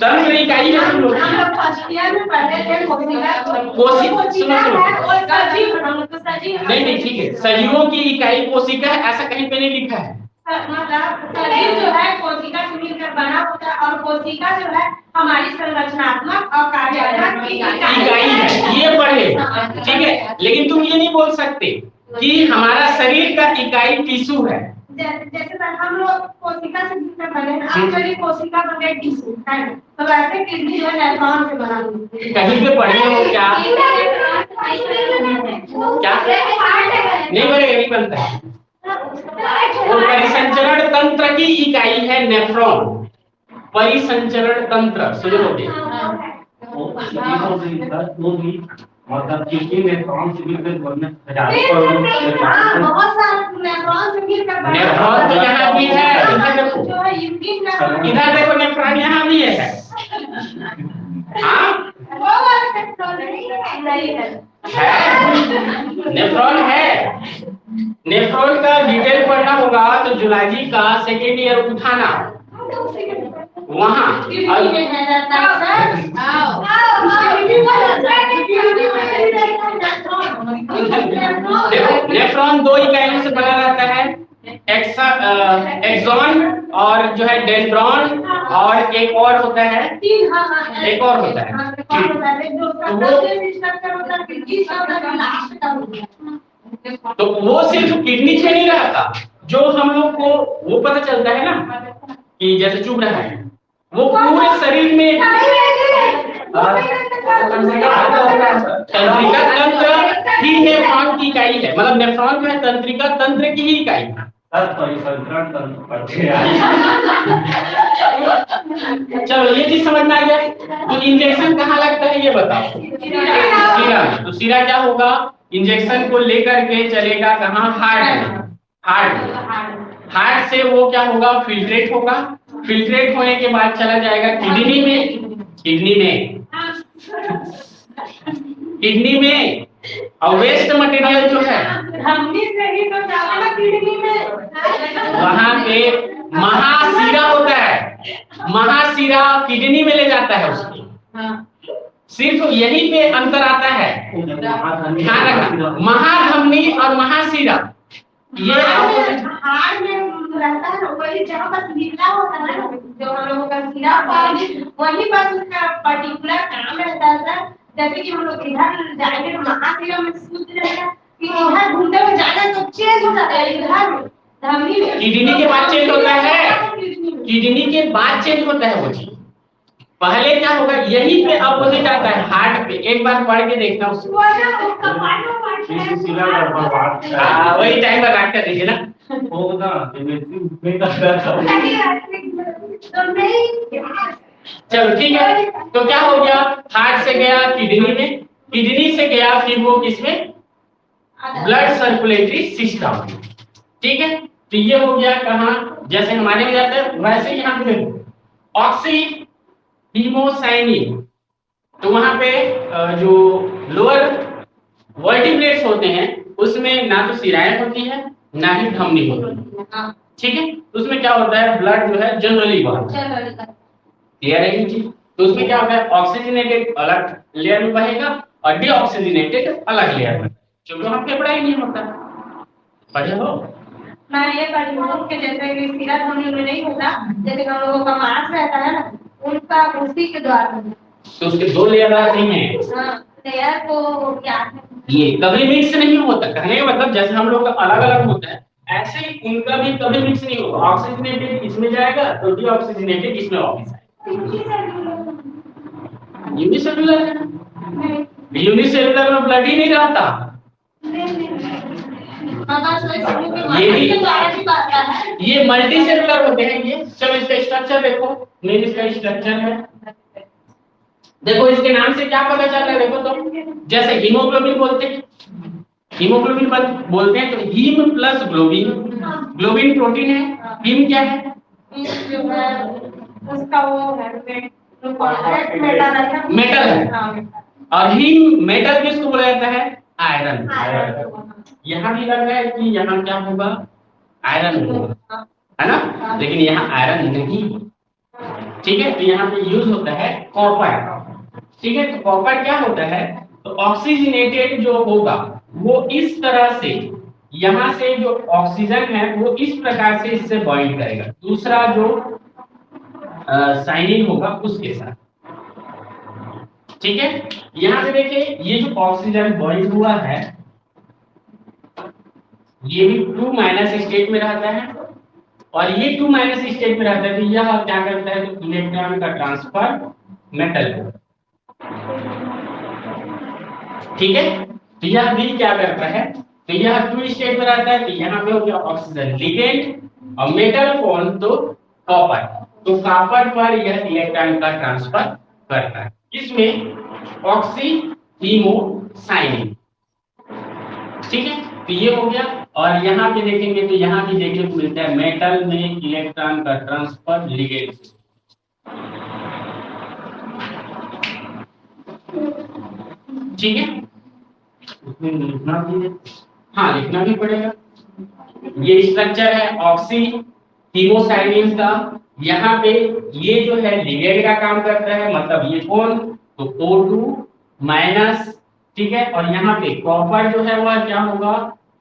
तंत्र इकाई है तुम लोग हम लोग फर्स्ट ईयर में पढ़ते थे कोशिका सुनो है और सजीव, हम लोग तो सजीव नहीं ठीक है, सजीवों की इकाई कोशिका है, ऐसा कहीं पे नहीं लिखा है। मतलब शरीर जो है कोशिका से मिलकर बना होता है, और कोशिका जो है हमारी संरचनात्मक और कार्यात्मक इकाई है, ये पढ़े, ठीक है। लेकिन तुम ये नहीं बोल सकते कि हमारा शरीर का इकाई टिश्यू है। जैसे हम लोग कोशिका से मिलकर बने, अब चलिए कोशिका बन गए टिश्यू है, तो वैसे किडनी जो है नेफ्रॉन से बना हुआ है। कहीं पे पढ़े हो क्या? नहीं बनेगा, नहीं बनता है। वो परिसंचरण तंत्र की इकाई है नेफ्रॉन, परिसंचरण तंत्र सुनोगे। मतलब किडनी में कौन सी मिलकर बनने बहुत सारे नेफ्रॉन से मिलकर बना। नेफ्रॉन तो यहाँ भी है, इधर देखो, जो है यूरिन का, इधर देखो नेफ्रॉन यहाँ भी है। हाँ वो वाला नेफ्रॉन नहीं है। नेफ्रॉन है, नेफ्रॉन का डिटेल पढ़ना होगा तो जुलॉजी का सेकेंड ईयर उठाना वहाँ। नेफ्रॉन दो इकाइयों से बना रहता है, एक्सॉन और जो है डेंड्रॉन, और एक और होता है, एक और होता है, तो वो सिर्फ किडनी में नहीं रहता, जो हम लोग को वो पता चलता है ना कि जैसे चुभ रहा है, वो पूरे शरीर में तंत्रिका तंत्र ही नेफ्रॉन की इकाई है, मतलब नेफ्रॉन जो है तंत्रिका तंत्र की ही इकाई है। चलो ये चीज समझ में आ गया। तो इंजेक्शन कहाँ लगता है ये बताओ। सिरा, तो सिरा क्या होगा, इंजेक्शन को लेकर के चलेगा कहाँ, हार्ट से वो क्या होगा, फिल्ट्रेट होगा, फिल्ट्रेट होने के बाद चला जाएगा किडनी में, और वेस्ट मटेरियल जो है वहां पे महाशिरा होता है, महाशिरा किडनी में ले जाता है उसकी। सिर्फ यही पे अंतर आता है, ध्यान रखना, महाधमनी और महाशिरा ये हार्ट में रहता है, वही जहाँ पर निकला होता है ना, जो हम लोगों का सिरा वही बस उसका पर्टिकुलर काम रहता है सर। जैसे कि हम लोग इधर जाएंगे तो महाशिरा में सूझ रहेगा, कि इधर घूमते हुए जाना तो चेंज हो जाता है, इधर धमनी में किडनी के बाद चेंज होता है, किडनी के बाद चेंज होता है वो चीज। पहले क्या होगा, यही पे अपोजिट आता है हार्ट पे, एक बार पढ़ के देखना उसको, वही टाइम लगा कर देखिए ना। चलो ठीक है, तो क्या हो गया, हार्ट से गया किडनी में, किडनी से गया फिर वो किसमें, ब्लड सर्कुलेटरी सिस्टम, ठीक है। तो ये हो गया कहाँ, जैसे हमारे में जाता है वैसे यहाँ पे देखो ऑक्सी हीमोसाइनिन, तो वहां पे जो लोअर वर्टिब्रेट्स होते हैं उसमें ना तो सिराएं होती है ना ही धमनी होती है, ठीक है। उसमें क्या होता है, ब्लड जो है जनरली बहता है, क्लियर है ये चीज। तो उसमें क्या होता है, ऑक्सीजनेटेड अलग लेयर में बहेगा और डीऑक्सीजनेटेड अलग लेयर में, क्योंकि वहां फेफड़ा ही नहीं होता। पढ़े हो? मैं ये पढ़ी हूँ कि जैसे कि सिरा धमनी में नहीं होता, जैसे हम लोगों का मांस रहता है ना, उनका उसी के द्वारा, तो उसके दो लेयर नहीं है, लेयर को क्या ये कभी मिक्स नहीं होता, कहने का मतलब जैसे हम लोग का अलग अलग होता है ऐसे ही इनका भी कभी मिक्स नहीं होगा। ऑक्सीजनेटेड इसमें जाएगा तो डीऑक्सीजनेटेड इसमें वापस आएगा। यूनिसेलुलर है, यूनिसेलुलर में ब्लड ही नहीं रहता। ये मल्टी सेलुलर होते हैं ये। चलो इसका स्ट्रक्चर देखो, मेन इसका स्ट्रक्चर है। देखो इसके नाम से क्या पता चल रहा है, देखो तो जैसे हीमोग्लोबिन बोलते हैं, हीमोग्लोबिन बोलते हैं तो haem plus globin, globin protein है, हीम क्या है उसका वो है मेटल है, और हीम मेटल किसको बोला जाता है, आयरन। यहाँ भी लग रहा है कि यहाँ क्या होगा, आयरन होगा, है ना, लेकिन यहाँ आयरन नहीं। ठीक है, तो यहाँ पे यूज होता है कॉपर। ठीक है, तो कॉपर क्या होता है, तो ऑक्सीजनेटेड जो होगा वो इस तरह से, यहाँ से जो ऑक्सीजन है वो इस प्रकार से इससे बॉन्ड करेगा दूसरा जो साइनिन होगा उसके साथ। ठीक है, यहाँ पे देखिए ये जो ऑक्सीजन बॉन्ड हुआ है ये भी 2- स्टेट में रहता है और ये 2- स्टेट में रहता है, तो यह क्या करता है, तो इलेक्ट्रॉन का ट्रांसफर मेटल को। ठीक है, तो यह भी क्या करता है, तो यह 2 स्टेट में रहता है, तो यहाँ पे हो गया ऑक्सीजन लिगेंड और मेटल कौन, तो कॉपर। तो कॉपर पर यह इलेक्ट्रॉन का ट्रांसफर करता है, इसमें ऑक्सी हीमो साइनिन। ठीक है, तो ये हो गया। और यहाँ पे देखेंगे तो यहाँ भी देखने को मिलता है मेटल में इलेक्ट्रॉन का ट्रांसफर लिगेंड से। ठीक है, उसमें लिखना भी है, हाँ लिखना भी पड़ेगा। ये स्ट्रक्चर है ऑक्सी हीमोसाइनिन का। यहाँ पे ये जो है लिगेंड का काम करता है, मतलब ये कौन, तो O2-। ठीक है, और यहाँ पे कॉपर जो है वह क्या होगा,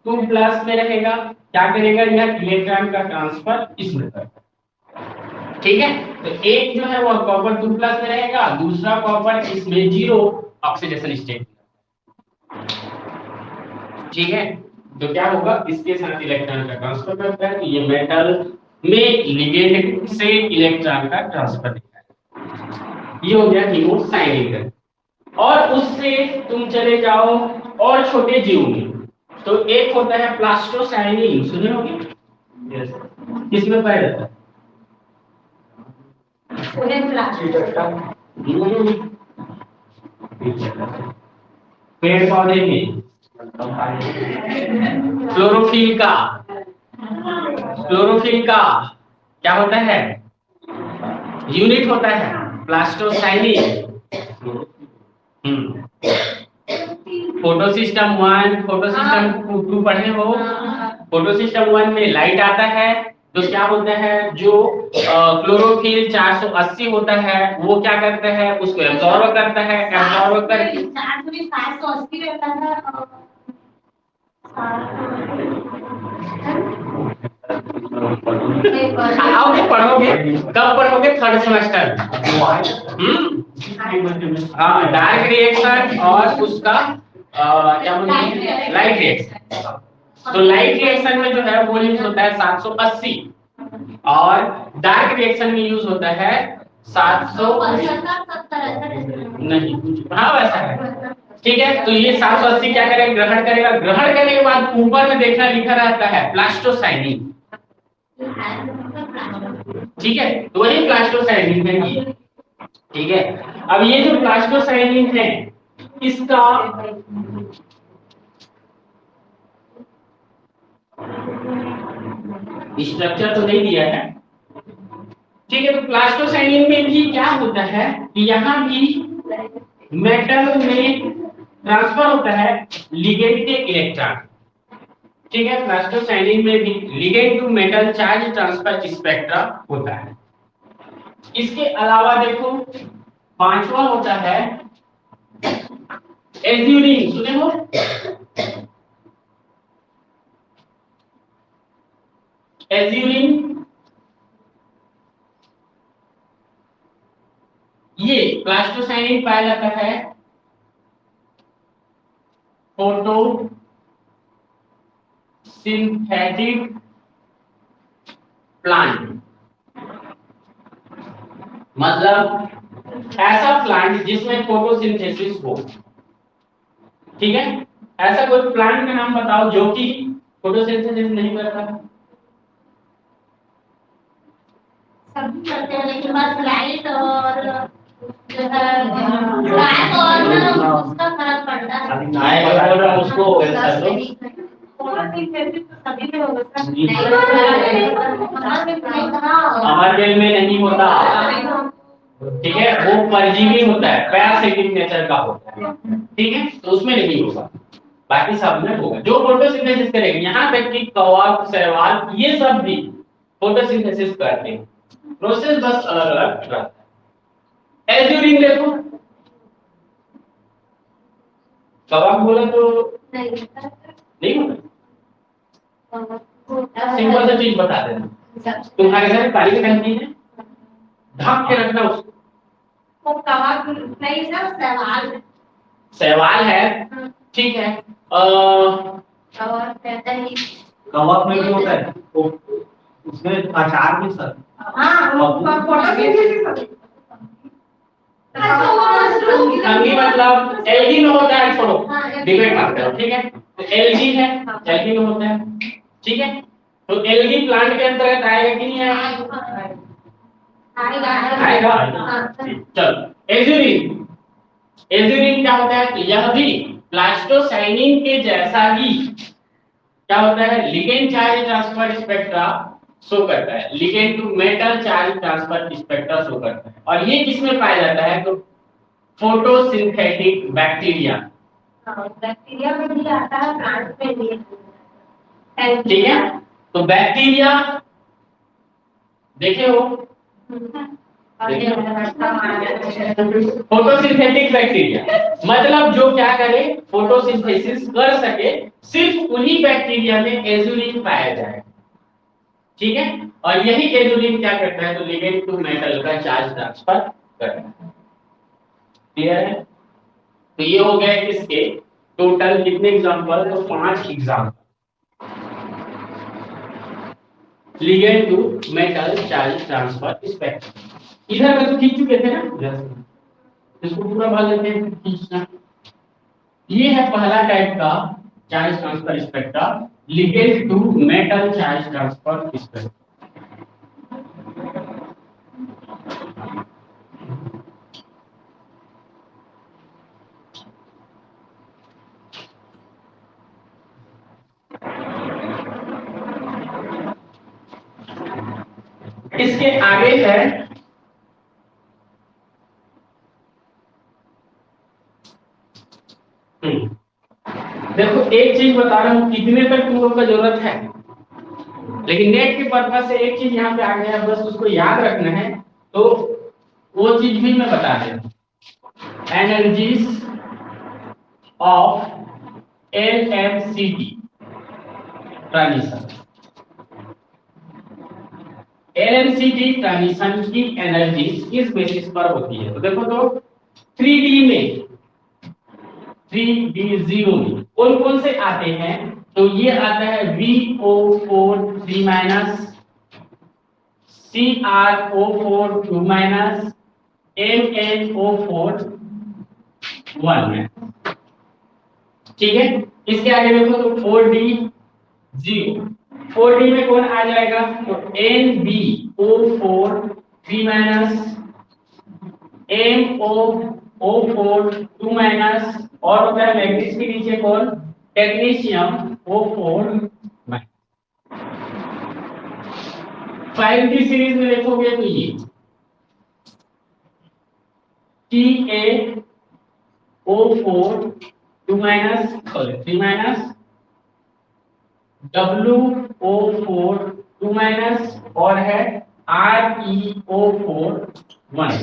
2+ में रहेगा, क्या करेगा, यह इलेक्ट्रॉन का ट्रांसफर इसमें करेगा। ठीक है, तो एक जो है वह कॉपर 2+ में रहेगा, दूसरा कॉपर इसमें 0 ऑक्सीडेशन स्टेट। ठीक है, तो क्या होगा, इसके साथ इलेक्ट्रॉन का ट्रांसफर करता है, तो ये मेटल में लिगेंड से इलेक्ट्रॉन का ट्रांसफर दिखता है। ये हो गया हीमोसाइनिन। और उससे तुम चले जाओ और छोटे जीव में, तो एक होता है प्लास्टोसाइनिन, सुने होंगे, यस, किसमें पाया जाता है, पेड़ पौधे में, क्लोरोफिल का, क्लोरोफिल का क्या होता है, यूनिट होता है प्लास्टोसाइनिन। फोटोसिस्टम 1, फोटोसिस्टम 2 पढ़े हो। फोटोसिस्टम 1 में लाइट आता है तो क्या होता है, जो क्लोरोफिल 480 होता है वो क्या करता है, उसको एब्जॉर्ब करता है, एब्जॉर्ब करके 780 रहता है। आओगे पढ़ोगे, कब पढ़ोगे, 3rd सेमेस्टर। हाँ, डार्क रिएक्शन और उसका क्या बोलते हैं, लाइट रिएक्शन। तो लाइट रिएक्शन में जो है वो यूज होता है 780 और डार्क रिएक्शन में यूज होता है 700 नहीं, हाँ वैसा है। ठीक है, तो ये 780 क्या करेगा, ग्रहण करेगा, ग्रहण करने के बाद ऊपर में देखना लिखा रहता है प्लास्टोसाइनिन। ठीक है, तो वही प्लास्टोसाइनिन है ये। ठीक है, अब ये जो प्लास्टोसाइनिन है इसका स्ट्रक्चर तो नहीं दिया है। ठीक है, तो प्लास्टोसाइनिन में भी क्या होता है कि यहाँ भी मेटल में ट्रांसफर होता है लिगेंड के इलेक्ट्रॉन। ठीक है, प्लास्टोसाइनिन में भी ligand to metal charge transfer spectra होता है। इसके अलावा देखो 5वां होता है एज्यूरिन, सुने हो, एज्यूरिन। ये प्लास्टोसाइनिन पाया जाता है फोटोसिंथेटिक प्लांट, मतलब ऐसा प्लांट जिसमें फोटोसिंथेसिस हो। ठीक है, ऐसा कोई प्लांट का नाम बताओ जो कि फोटोसिंथेसिस नहीं करता। सब करते हैं लेकिन बस लाइट और जो है ब्लैक और उसका फर्क पड़ता है। उसको कर दो। फोटोसिंथेसिस तो सभी में होता है। अमर बेल में नहीं होता। ठीक है, वो परजीवी होता है, पैरासिटिक नेचर का होता है। ठीक है, तो उसमें नहीं होगा, बाकी सब में होगा। जो फोटोसिंथेसिस करेंगे, यहाँ तक कि कवक, शैवाल, ये सब भी फोटोसिंथेसिस करते हैं। प्रोसेस बस अलग अलग रहता है। एज्यूरिन देखो, कवक बोला तो नहीं होता। सिंपल सा चीज बता देना, तुम्हारे घर में पानी की टंकी है, ढक के रखना उसको। वो कवक नहीं सर, शैवाल। शैवाल है, ठीक है। और कहते हैं कवक में भी होता है, उसमें अचार भी सर। हाँ, फोटोसिंथेसिस फंगी मतलब एल्गी में होता है, छोड़ो डिबेट मत करो। ठीक है, तो एल्गी है, एल्गी में होता है। ठीक है, तो एल्गी प्लांट के अंतर्गत आएगा कि नहीं आएगा? चलो, एज्यूरिन। एज्यूरिन क्या होता है? तो यह भी प्लास्टोसाइनिन के जैसा ही क्या होता है, ligand charge transfer spectra show करता है, ligand to metal charge transfer spectra show करता है। और ये किसमें पाया जाता है? तो फोटोसिंथेटिक बैक्टीरिया। बैक्टीरिया में भी आता है, प्लांट में भी। ठीक है, तो बैक्टीरिया देखे हो, फोटोसिंथेटिक बैक्टीरिया मतलब जो क्या करे, फोटोसिंथेसिस कर सके, सिर्फ उन्हीं बैक्टीरिया में एज्यूरिन पाया जाए। ठीक है, और यही एज्यूरिन क्या करता है? तो लिगेंड टू मेटल का चार्ज ट्रांसफर करता है। क्लियर है? तो ये हो गए किसके टोटल कितने एग्जांपल? तो 5 example. Ligand to metal charge transfer spectrum. इधर का तो खींच चुके थे ना, इसको पूरा भर लेते हैं खींचना। ये है पहला टाइप का charge transfer spectrum, ligand to metal charge transfer spectrum. इसके आगे है देखो, एक चीज बता रहा हूं, कितने तक तुम लोग का जरूरत है, लेकिन नेट के पर्पज से एक चीज यहाँ पे आ गया, बस उसको याद रखना है। तो वो चीज भी मैं बता दे रहा हूं, energies of LMCT transition. LMCT transition की एनर्जी किस बेसिस पर होती है? तो देखो, तो 3D में, 3D0 में कौन कौन से आते हैं? तो ये आता है VO4 3- CrO4 2- MnO4 1। ठीक है, इसके आगे देखो तो 4D0। 4D में कौन आ जाएगा? तो NbO4 3- MnO4 2- और होता है मैग्नीज के नीचे कौन? Technetium O4। 5D सीरीज में देखोगे तो ये TaO4 2- 3- WO4 2- और है ReO4 1।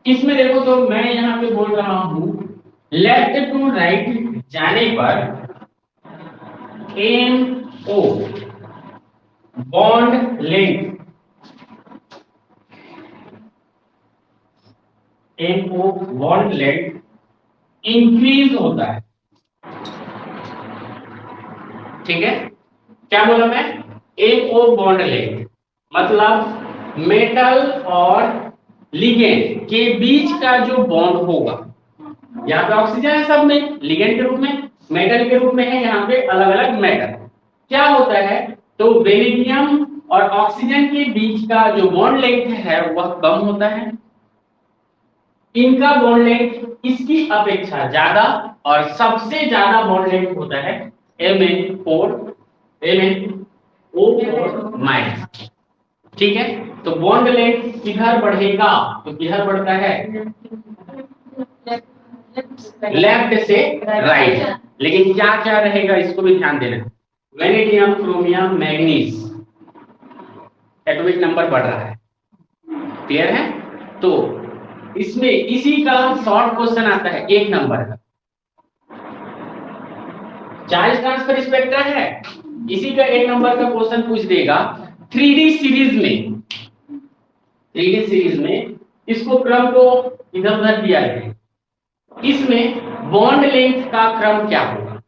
इसमें देखो तो मैं यहाँ पे बोल रहा हूं, लेफ्ट टू राइट जाने पर MO bond length MO bond length increase होता है। ठीक है, क्या बोला मैं? MO बॉन्ड लेंथ मतलब मेटल और लिगेंड के बीच का जो बॉन्ड होगा, यहाँ पे ऑक्सीजन है सब में, लिगेंड के रूप में, मेटल के रूप में है यहाँ पे अलग अलग मेटल। क्या होता है, तो वेनेडियम और ऑक्सीजन के बीच का जो बॉन्ड लेंथ है वह कम होता है। इनका बॉन्ड लेंथ इसकी अपेक्षा ज्यादा, और सबसे ज्यादा बॉन्ड लेंथ होता है MnO4 माइनस। ठीक है, तो बॉन्ड लेंथ किधर बढ़ेगा, तो किधर बढ़ता है? लेफ्ट से राइट। लेकिन क्या क्या रहेगा इसको भी ध्यान देना। Vanadium, chromium, manganese atomic number बढ़ रहा है। क्लियर है? तो इसमें इसी का शॉर्ट क्वेश्चन आता है 1 नंबर का। चार्ज ट्रांसफर स्पेक्ट्रा है, इसी का 1 नंबर का क्वेश्चन पूछ देगा 3D सीरीज में इसको क्रम को इधर उधर दिया है। इसमें बॉन्ड लेंथ का क्रम क्या होगा?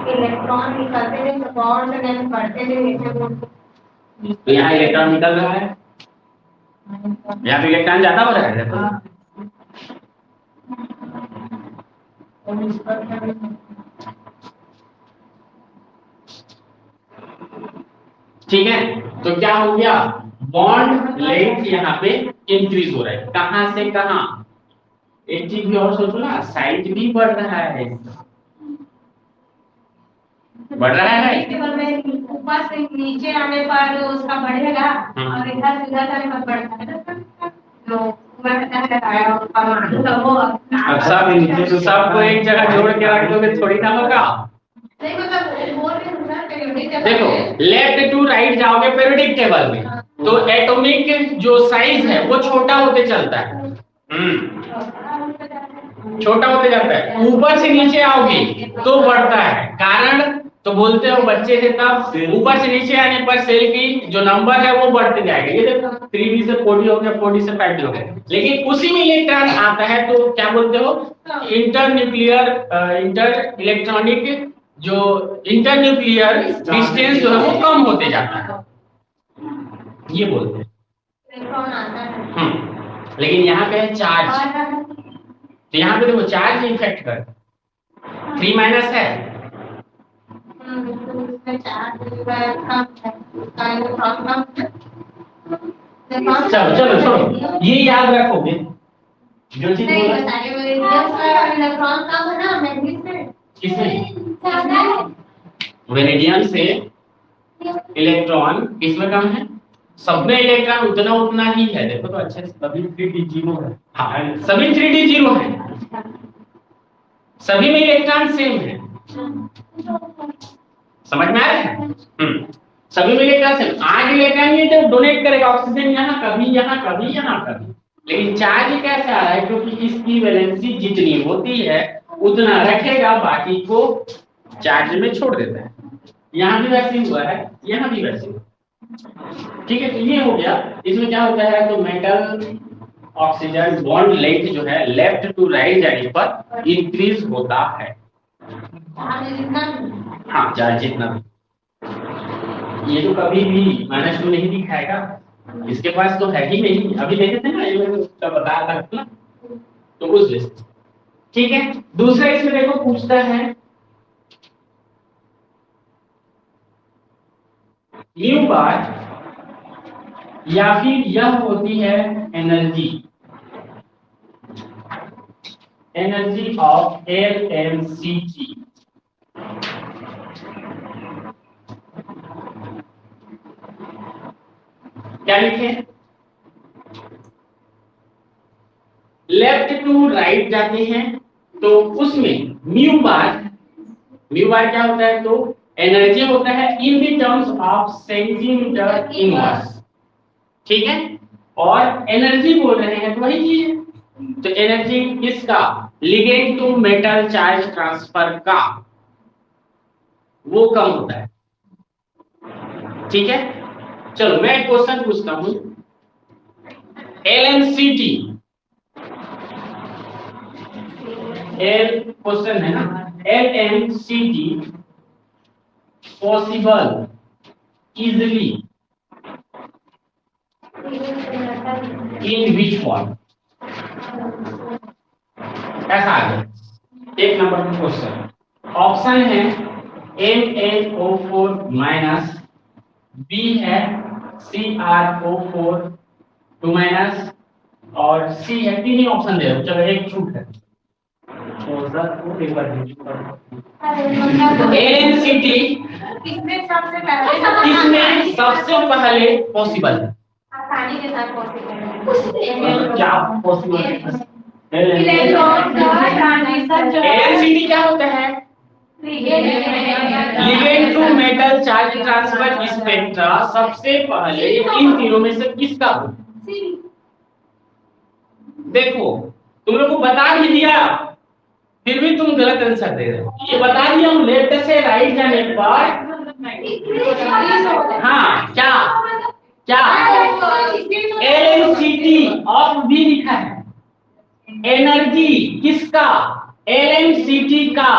इलेक्ट्रॉन निकलते हैं तो बॉन्ड लेंथ बढ़ते हैं। तो यहाँ इलेक्ट्रॉन निकल रहा है, यहाँ पे इलेक्ट्रॉन ज्यादा हो रहा है। देखो ठीक है, तो क्या हो गया? बॉन्ड लेंथ यहाँ पे इंक्रीज हो रहा है। कहां से कहां? एक चीज भी और सोचो ना, साइज भी बढ़ रहा है, बढ़ रहा है। केवल में ऊपर से नीचे आने पर उसका बढ़ेगा और इधर से उधर आने पर बढ़ता है। तो मैं कहता है परमाणु का वो अब सब नीचे तो सबको एक जगह जोड़ के रख दोगे थोड़ी ना होगा। नहीं मतलब बोल रहे हैं सर पीरियोडिक टेबल। देखो लेफ्ट टू राइट जाओगे पीरियोडिक टेबल में, तो एटॉमिक जो साइज है वो छोटा होते चलता है। छोटा होते जाता है। ऊपर से नीचे आओगे तो बढ़ता है। कारण तो बोलते हो बच्चे थे तब, ऊपर से नीचे आने पर सेल की जो नंबर है वो बढ़ते जाएगा। ये देखो 3D से 4D हो गया, 4D से 5D हो गया। लेकिन उसी में इलेक्ट्रॉन आता है तो क्या बोलते हो? इंटर इलेक्ट्रॉनिक जो इंटरन्यूक्लियर डिस्टेंस जो है वो कम होते जाता है, ये बोलते हैं। इलेक्ट्रॉन आता है। लेकिन यहाँ पे है चार्ज, तो यहाँ पे देखो चार्ज इफेक्ट कर 3 माइनस है। चलो चलो छोड़ो, ये याद रखोगे जो चीज बोला। इलेक्ट्रॉन कम है ना मैग्नेट से। किसमें? वेनेडियम से इलेक्ट्रॉन किसमें कम है? सब में इलेक्ट्रॉन उतना उतना ही है। देखो तो अच्छे से सभी 3D 0 है। हाँ, सभी 3D 0 है, सभी में इलेक्ट्रॉन सेम है। समझ में आ रहा है? सभी में इलेक्ट्रॉन सेम। आज इलेक्ट्रॉन ये जब डोनेट करेगा ऑक्सीजन यहाँ कभी यहाँ कभी यहाँ कभी, लेकिन चार्ज कैसे आ रहा है? क्योंकि इसकी वैलेंसी जितनी होती है उतना रखेगा, बाकी को चार्ज में छोड़ देता है। यहाँ भी वैसे ही हुआ है, यहाँ भी वैसे हुआ। ठीक है, तो ये हो गया। इसमें क्या होता है, तो मेटल ऑक्सीजन बॉन्ड लेंथ जो है लेफ्ट टू राइट जाने पर इंक्रीज होता है। हाँ, चार्ज जितना भी। ये तो कभी भी -2 नहीं दिखाएगा, इसके पास तो है ही नहीं। अभी देखे थे ना, ये तो बताया था ना, तो उस लिस्ट। ठीक है, दूसरा इसमें देखो पूछता है म्यू बार, या फिर यह होती है एनर्जी ऑफ LMCT। क्या लिखे? लेफ्ट टू राइट जाते हैं तो उसमें म्यू बार क्या होता है? तो एनर्जी होता है in the terms of centimetre inverse. ठीक है, और एनर्जी बोल रहे हैं तो वही चीज है। तो एनर्जी किसका? Ligand to metal charge transfer का वो कम होता है। ठीक है, चलो मैं एक क्वेश्चन पूछता हूं। LMCT क्वेश्चन है ना, LMCT possible easily in which form? ऐसा आ गया एक नंबर का क्वेश्चन। ऑप्शन है NaO4 माइनस, बी है CrO4 2 माइनस, और सी है। तीन ही ऑप्शन दे रहा हूं, चलो एक छूट है। LMCT इसमें सबसे पहले पॉसिबल है। आसानी के साथ पॉसिबल है। क्या पॉसिबल है? इलेक्ट्रॉन का ट्रांजिशन जो है LMCT क्या होता है? Ligand to metal charge transfer spectra सबसे पहले इन तीनों में से किसका हो? देखो तुम लोग को बता भी दिया, फिर भी तुम गलत आंसर दे रहे हो। ये बता दिया हूं, लेफ्ट से राइट जाने पर हाँ क्या क्या LMCT ऑफ भी लिखा है। एनर्जी किसका? LMCT का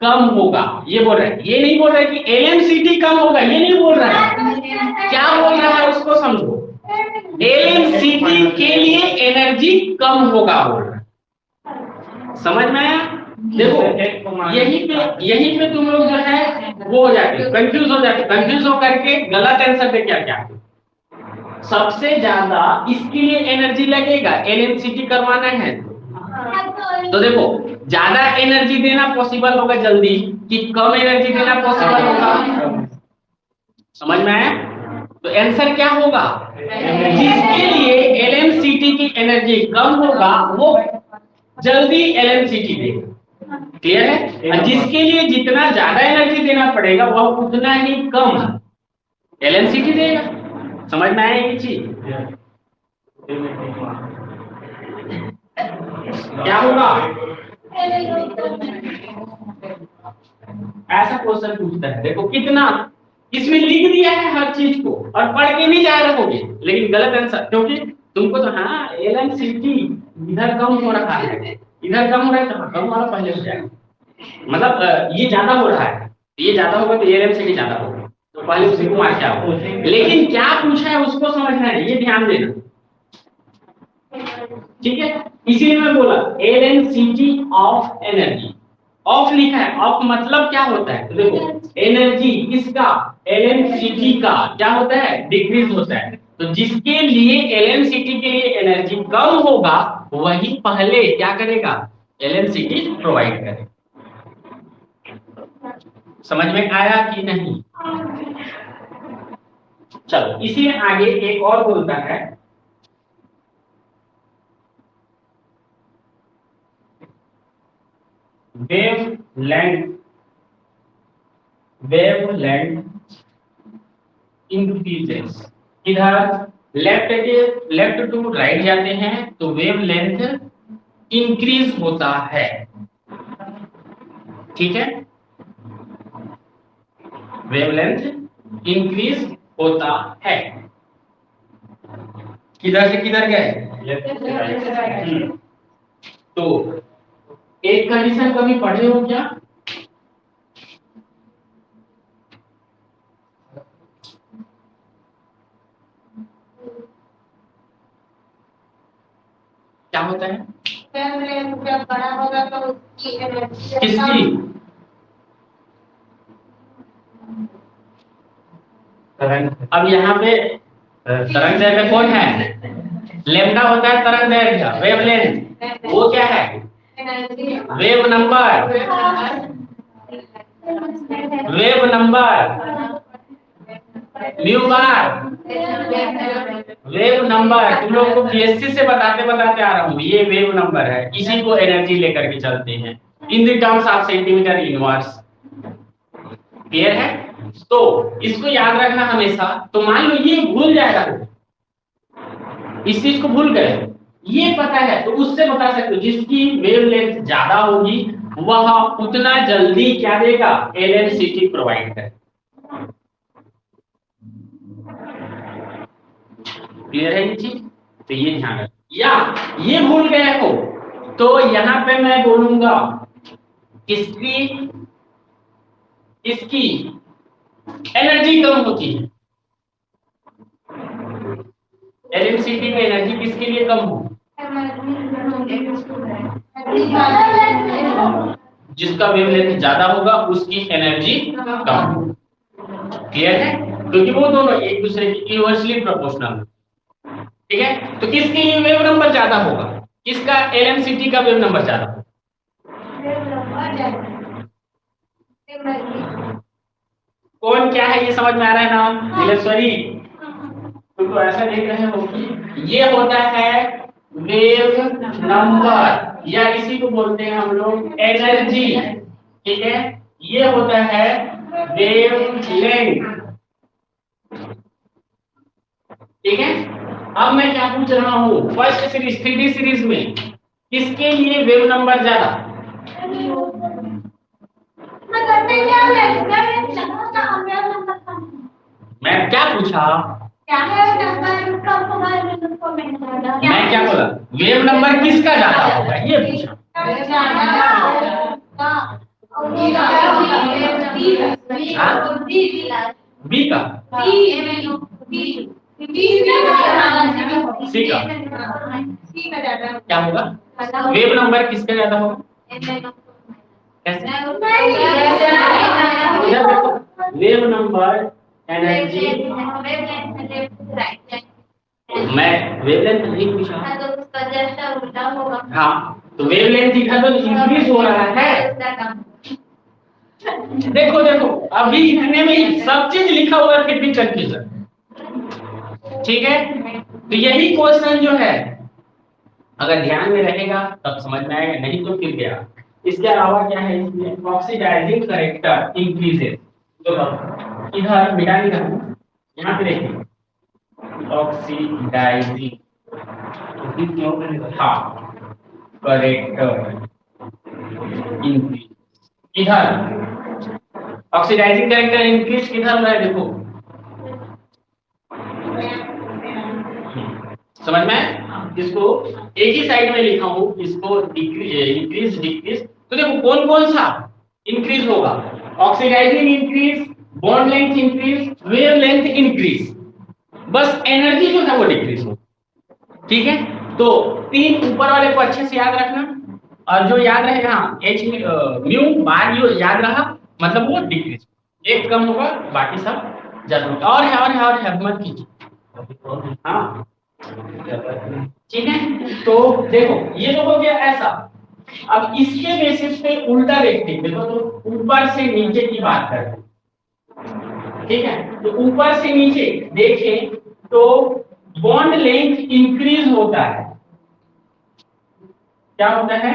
कम होगा, ये बोल रहा है। ये नहीं बोल रहा है कि LMCT कम होगा, ये नहीं बोल रहा है। क्या बोल रहा है उसको समझो। LMCT के लिए एनर्जी कम होगा बोल रहा है। समझ में आया? देखो यहीं पे तुम लोग जो है वो हो जाते, कंफ्यूज हो जाते। कंफ्यूज हो करके गलत आंसर दे क्या सबसे ज्यादा इसके लिए एनर्जी लगेगा, LMCT करवाना है तो देखो ज्यादा एनर्जी देना पॉसिबल होगा जल्दी कि कम एनर्जी देना पॉसिबल होगा। समझ में आया? तो आंसर क्या होगा? जिसके लिए LMCT की एनर्जी कम होगा वो जल्दी LMCT देगा। क्लियर है? और जिसके लिए जितना ज्यादा एनर्जी देना पड़ेगा वह उतना ही कम LMCT देगा। समझ में आया ये चीज? क्या होगा? ऐसा क्वेश्चन पूछता है। देखो कितना इसमें लिख दिया है हर चीज को और पढ़ के नहीं जा रहोगे, लेकिन गलत आंसर, क्योंकि तुमको तो हाँ LMCT इधर कम हो रहा है, इधर कम हो रहा है, तो कम वाला पहले हो जाएगा। मतलब ये ज्यादा हो रहा है, ये ज्यादा होगा तो LMCT ज्यादा होगा, तो पहले उसी को मार के आओ। लेकिन क्या पूछा है उसको समझना है, ये ध्यान देना। ठीक है, इसीलिए मैं बोला LMCT ऑफ एनर्जी। ऑफ लिखा है, ऑफ मतलब क्या होता है? तो देखो एनर्जी किसका? LMCT का क्या होता है? डिक्रीज होता है। तो जिसके लिए LMCT के लिए एनर्जी कम होगा वही पहले क्या करेगा? LMCT प्रोवाइड करेगा। समझ में आया कि नहीं? चलो इसी में आगे एक और बोलता है, वेवलेंथ इंक्रीजेस। इधर लेफ्ट टू राइट जाते हैं तो वेवलेंथ इंक्रीज होता है। ठीक है, वेवलेंथ इंक्रीज होता है। किधर से किधर गए? तो एक कंडीशन कभी पढ़े हो क्या? क्या होता है? जब बड़ा होगा तो उसकी एनर्जी किसकी? अब यहाँ पे तरंग दैर्घ्य कौन है? लैम्डा होता है तरंग दैर्घ्य, वेवलेंथ वो क्या है? Wave number, wave number, mu bar, wave number. तुम लोग को BSc से बताते बताते आ रहा हूँ, ये वेव नंबर है, इसी को एनर्जी लेकर के चलते हैं in the terms of centimetre inverse. Clear है? तो इसको याद रखना हमेशा। तो मान लो ये भूल जाएगा, इस चीज को भूल गए ये पता है तो उससे बता सकते हो जिसकी वेवलेंथ ज्यादा होगी वह उतना जल्दी क्या देगा, LNCT प्रोवाइड करेगा। क्लियर है ये चीज? तो ये ध्यान रखो, या ये भूल गए हो तो यहां पे मैं बोलूंगा इसकी एनर्जी कम होती है। LNCT में एनर्जी किसके लिए कम हो? जिसका वेवलेंथ ज्यादा होगा उसकी एनर्जी कम होगी। क्लियर है? क्योंकि वो दोनों एक दूसरे की इनवर्सली प्रोपोर्शनल। ठीक है, तो किसकी वेव नंबर ज्यादा होगा, किसका LNCT का वेव नंबर ज्यादा होगा? कौन क्या है ये समझ में आ रहा है ना नीलेश्वरी? तो ऐसा देख रहे हो कि ये होता है वेव नंबर या इसी को बोलते हैं हम लोग एनर्जी। ठीक है, ये होता है वेव लेंथ। ठीक है, अब मैं क्या पूछ रहा हूं, फर्स्ट सीरीज 3D सीरीज में किसके लिए वेव नंबर ज्यादा? मैं क्या पूछा, मैं क्या बोला, वेव नंबर किसका ज्यादा होगा ये पूछा। बी का, सी का क्या होगा, वेव नंबर किसका ज्यादा होगा? कैसे? वेव नंबर एनर्जी, मैं वेवलेंथ नहीं पूछा। हाँ, तो वेवलेंथ दिखा तो इंक्रीज हो रहा है। देखो देखो अभी इतने में ही सब चीज लिखा हुआ है, फिर भी कंफ्यूजन। ठीक है, तो यही क्वेश्चन जो है अगर ध्यान में रहेगा तब समझ में आएगा, नहीं तो फिर गया। इसके अलावा क्या है इसमें, ऑक्सीडाइजिंग करेक्टर इंक्रीजेस। तो इधर मिटा नहीं करना, यहाँ पे देखिए ऑक्सीडाइजिंग, हाँ करेक्टर इंक्रीज। इधर ऑक्सीडाइजिंग करेक्टर इंक्रीज किधर हो रहा है देखो, समझ में? इसको एक ही साइड में लिखा हूं, इसको इंक्रीज डिक्रीज। तो देखो कौन कौन सा इंक्रीज होगा, oxidising increase, bond length increase, wave length increase, बस एनर्जी जो है वो डिक्रीज हो। ठीक है, तो तीन ऊपर वाले को अच्छे से याद रखना, और जो याद रहेगा एच म्यू बार यू याद रहा मतलब वो डिक्रीज, एक कम होगा बाकी सब ज्यादा होगा। और है मत कीजिए। हाँ ठीक है, तो देखो ये तो हो गया ऐसा। अब इसके बेसिस पे उल्टा देखते हैं, देखो तो ऊपर से नीचे की बात करते हैं। ठीक है, तो ऊपर से नीचे देखें तो बॉन्ड लेंथ इंक्रीज होता है। क्या होता है,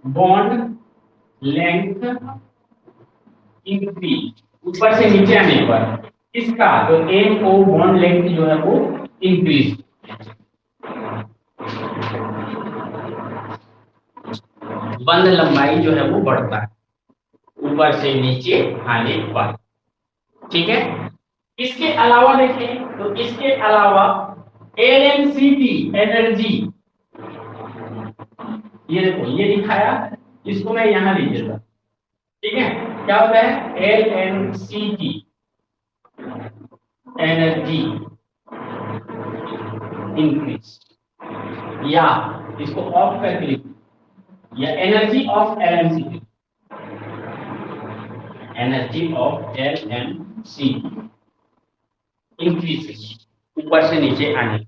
बॉन्ड लेंथ इंक्रीज, ऊपर से नीचे आने पर इसका जो एम ओ बॉन्ड लेंथ जो है वो इंक्रीज, बंध लंबाई जो है वो बढ़ता है ऊपर से नीचे आने पर। ठीक है, इसके अलावा देखें तो इसके अलावा LNCT एनर्जी, ये देखो ये दिखाया, इसको मैं यहां लिख देता। ठीक है, क्या होता है LNCT एनर्जी इंक्रीज, या इसको ऑफ करके लिखो, या energy of LNCT, energy of LNCT increase ऊपर से नीचे आने।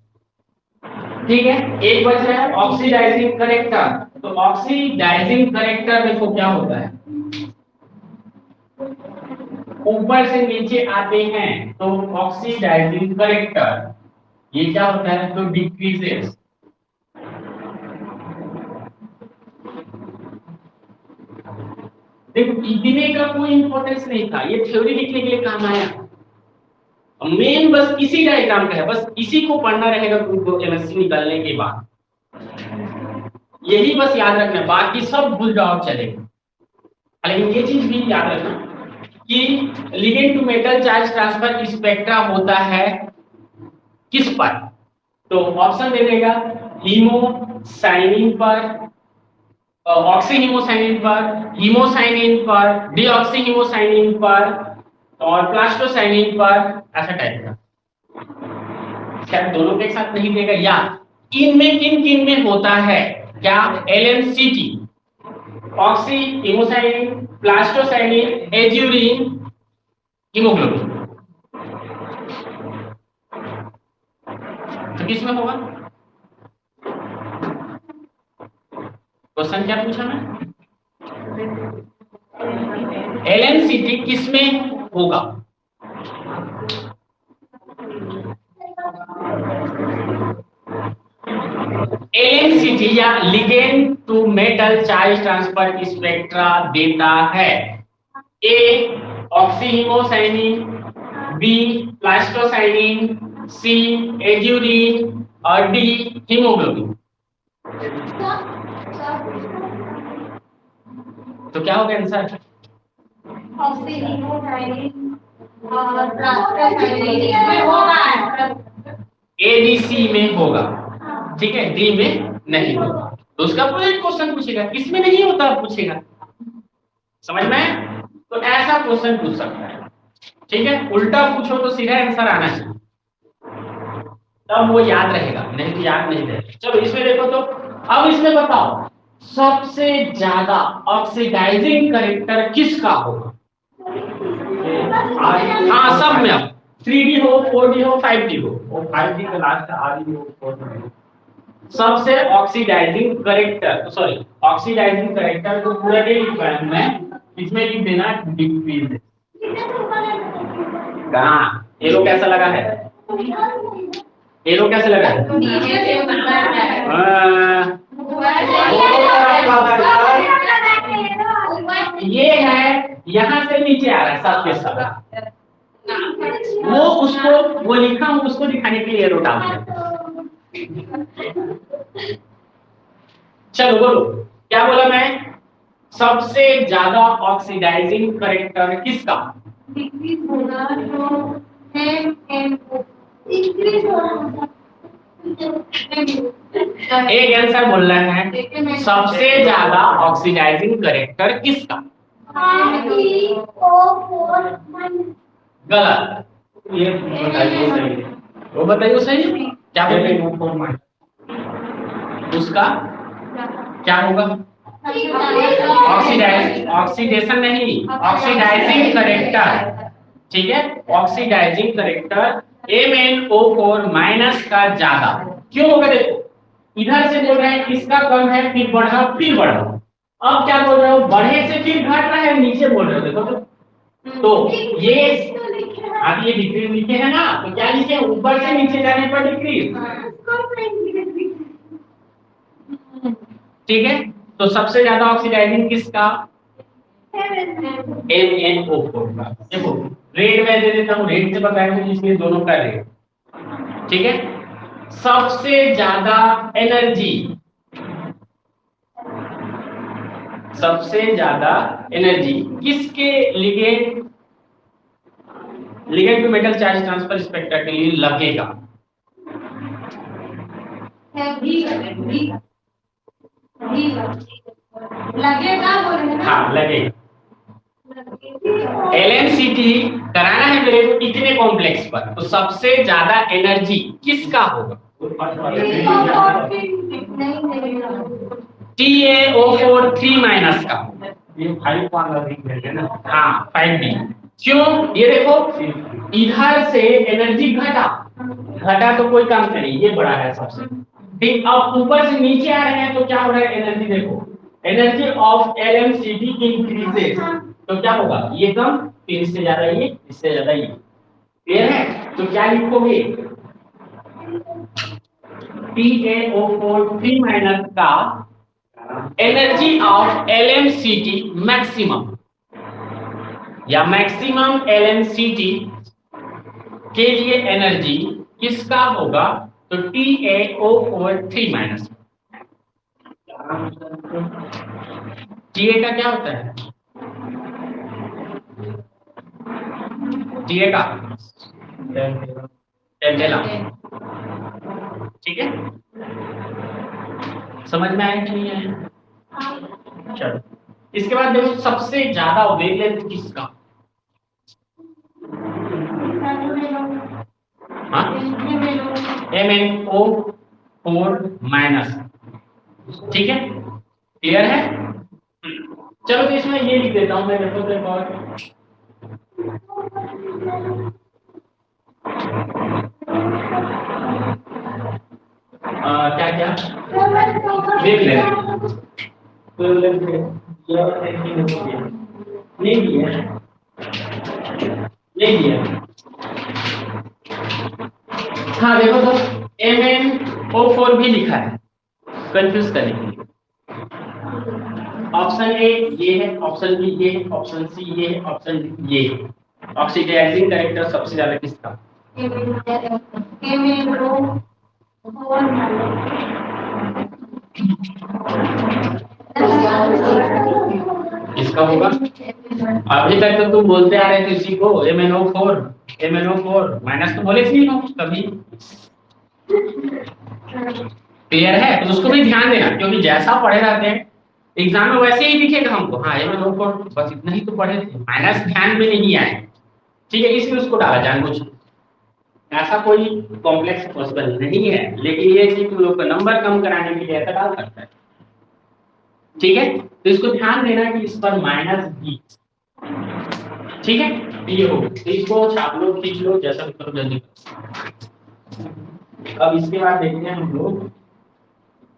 ठीक है, एक बच रहा है ऑक्सीडाइजिंग करेक्टर। तो ऑक्सीडाइजिंग करेक्टर देखो क्या होता है, ऊपर से नीचे आते हैं तो ऑक्सीडाइजिंग करेक्टर ये क्या होता है, तो डिक्रीजेस। देखो इतने का कोई इंपॉर्टेंस नहीं था, ये थ्योरी लिखने के लिए काम आया। मेन बस इसी डायग्राम का है, बस इसी को पढ़ना रहेगा तुमको एमएससी निकलने के बाद। यही बस याद रखना, बाकी सब भूल जाओ चलेगा। लेकिन ये चीज भी याद रखना कि ligand to metal charge transfer spectra होता है किस पर, तो ऑप्शन दे देगा हीमोसाइनिन पर, ऑक्सी हीमोसाइनिन पर, हीमोसाइनिन पर, डीऑक्सी हीमोसाइनिन पर और प्लास्टोसाइनिन पर, ऐसा टाइप का। शायद दोनों के साथ नहीं देगा, या इनमें किन में होता है क्या, LMCT, oxy haemocyanin, plastocyanin, azurin, haemoglobin, तो किसमें होगा? क्वेश्चन क्या पूछा मैं? LMCT किसमें होगा? LMCT या ligand to metal charge transfer spectra देता है A oxy haemocyanin, B plastocyanin, C azurin और D हीमोग्लोबिन। तो क्या होगा आंसर? ऑक्सी हीमोसाइनिन और प्लास्टोसाइनिन में होगा, ABC में होगा, ठीक है, D में नहीं होगा। तो उसका पूरा क्वेश्चन पूछेगा, किसमें नहीं होता पूछेगा, समझ में? तो ऐसा क्वेश्चन पूछ सकता है, ठीक है। उल्टा पूछो तो सीधा आंसर आना चाहिए, तब वो याद रहेगा, नहीं तो याद नहीं रहेगा। चलो इसमें देखो, तो अब इसमें बताओ सबसे ज्यादा ऑक्सीडाइजिंग कैरेक्टर किसका होगा? हाँ सब में, अब 3D हो, 4D हो, 5D हो, वो 5D का लास्ट RE हो 4D हो। सबसे oxidising character, sorry oxidising character को पूरा नहीं लिखा है मैं, इसमें लिख देना डिक्रीज। कहाँ एरो कैसा लगा है? एरो कैसे लगा है? ये है, यहाँ से नीचे आ रहा है सब के सब, वो उसको वो लिखा हूँ उसको दिखाने के लिए एरो डाल दिया। चलो बोलो क्या बोला मैं? सबसे ज्यादा ऑक्सीडाइजिंग कैरेक्टर किसका? डिक्रीज होगा तो MNO इंक्रीज होगा। एक आंसर बोल रहा है सबसे ज्यादा ऑक्सीडाइजिंग कैरेक्टर किसका? गलत, ये बताइए सही। वो बताइए सही क्या बोले? उसका क्या होगा? ऑक्सीडेशन नहीं, ऑक्सीडाइजिंग कैरेक्टर, ठीक है। ऑक्सीडाइजिंग कैरेक्टर MnO4 माइनस का ज्यादा क्यों होगा? देखो इधर से बोल रहे हैं इसका कम है, फिर बढ़ा फिर बढ़ा, अब क्या बोल रहे हो? बढ़े से फिर घट रहा है, नीचे बोल रहे हो, देखो तो ये अब ये डिक्रीज लिखे है ना, तो क्या लिखे? ऊपर से नीचे जाने पर डिक्रीज, ठीक है। तो सबसे ज्यादा ऑक्सीडाइजिंग किसका? MnO4 का। देखो रेड में दे देता हूँ, रेड से बताया इसलिए दोनों का रेड, ठीक है। सबसे ज्यादा एनर्जी, सबसे ज्यादा एनर्जी किसके ligand to metal charge transfer spectra के लिए लगेगा? लगेगा बोल रहे हैं ना? हाँ लगेगा। LMCT कराना है मेरे को इतने कॉम्प्लेक्स पर, तो सबसे ज्यादा एनर्जी किसका होगा? TaO4 3 माइनस का, ये 5 वाला रिंग है ना। हाँ 5D। क्यों? ये देखो इधर से एनर्जी घटा तो कोई काम नहीं, ये बड़ा है सबसे, ठीक। अब ऊपर से नीचे आ रहे हैं तो क्या हो रहा है? एनर्जी देखो, एनर्जी ऑफ LMCT इंक्रीजेस, तो क्या होगा? ये कम, फिर इससे ज्यादा ये, इससे ज्यादा ये, क्लियर है? तो क्या लिखोगे? TaO4 3 माइनस का एनर्जी ऑफ LMCT मैक्सिमम, या मैक्सिमम LMCT के लिए एनर्जी किसका होगा? तो TaO3 माइनस। TA का क्या होता है? TA का टेंटेला। ठीक है, समझ में आया कि नहीं आया? चलो, इसके बाद देखो सबसे ज्यादा वेवलेंथ किसका? हाँ, MnO4 माइनस। ठीक है, क्लियर है? चलो तो इसमें ये लिख देता हूं मैं, देखो तो एक और क्या क्या वेवलेंथ नहीं दिया, नहीं दिया। हाँ देखो तो MnO4 भी लिखा है, कंफ्यूज करने के लिए। ऑप्शन ए ये है, ऑप्शन बी ये है, ऑप्शन सी ये है, ऑप्शन डी ये है। ऑक्सीडाइजिंग कैरेक्टर सबसे ज्यादा किसका? किसका होगा? अभी तक तो तुम बोलते आ रहे थे इसी को, MnO4 माइनस तो बोले नहीं हो कभी। क्लियर है? तो उसको भी ध्यान देना, क्योंकि जैसा पढ़े रहते हैं एग्जाम में वैसे ही दिखेगा हमको। हाँ MnO4 बस इतना ही तो पढ़े थे, माइनस ध्यान में नहीं आए। ठीक है, इसलिए उसको डाला जानबूझ। ऐसा कोई कॉम्प्लेक्स पॉसिबल नहीं है, लेकिन ये कि तुम लोग का नंबर कम कराने के लिए ऐसा डाल सकता है। ठीक है, तो इसको ध्यान देना कि इस पर माइनस भी। ठीक है, तो ये हो, तो इसको छाप लो, खींच लो, जैसा भी करो जल्दी करो। अब इसके बाद देखते हैं हम लोग,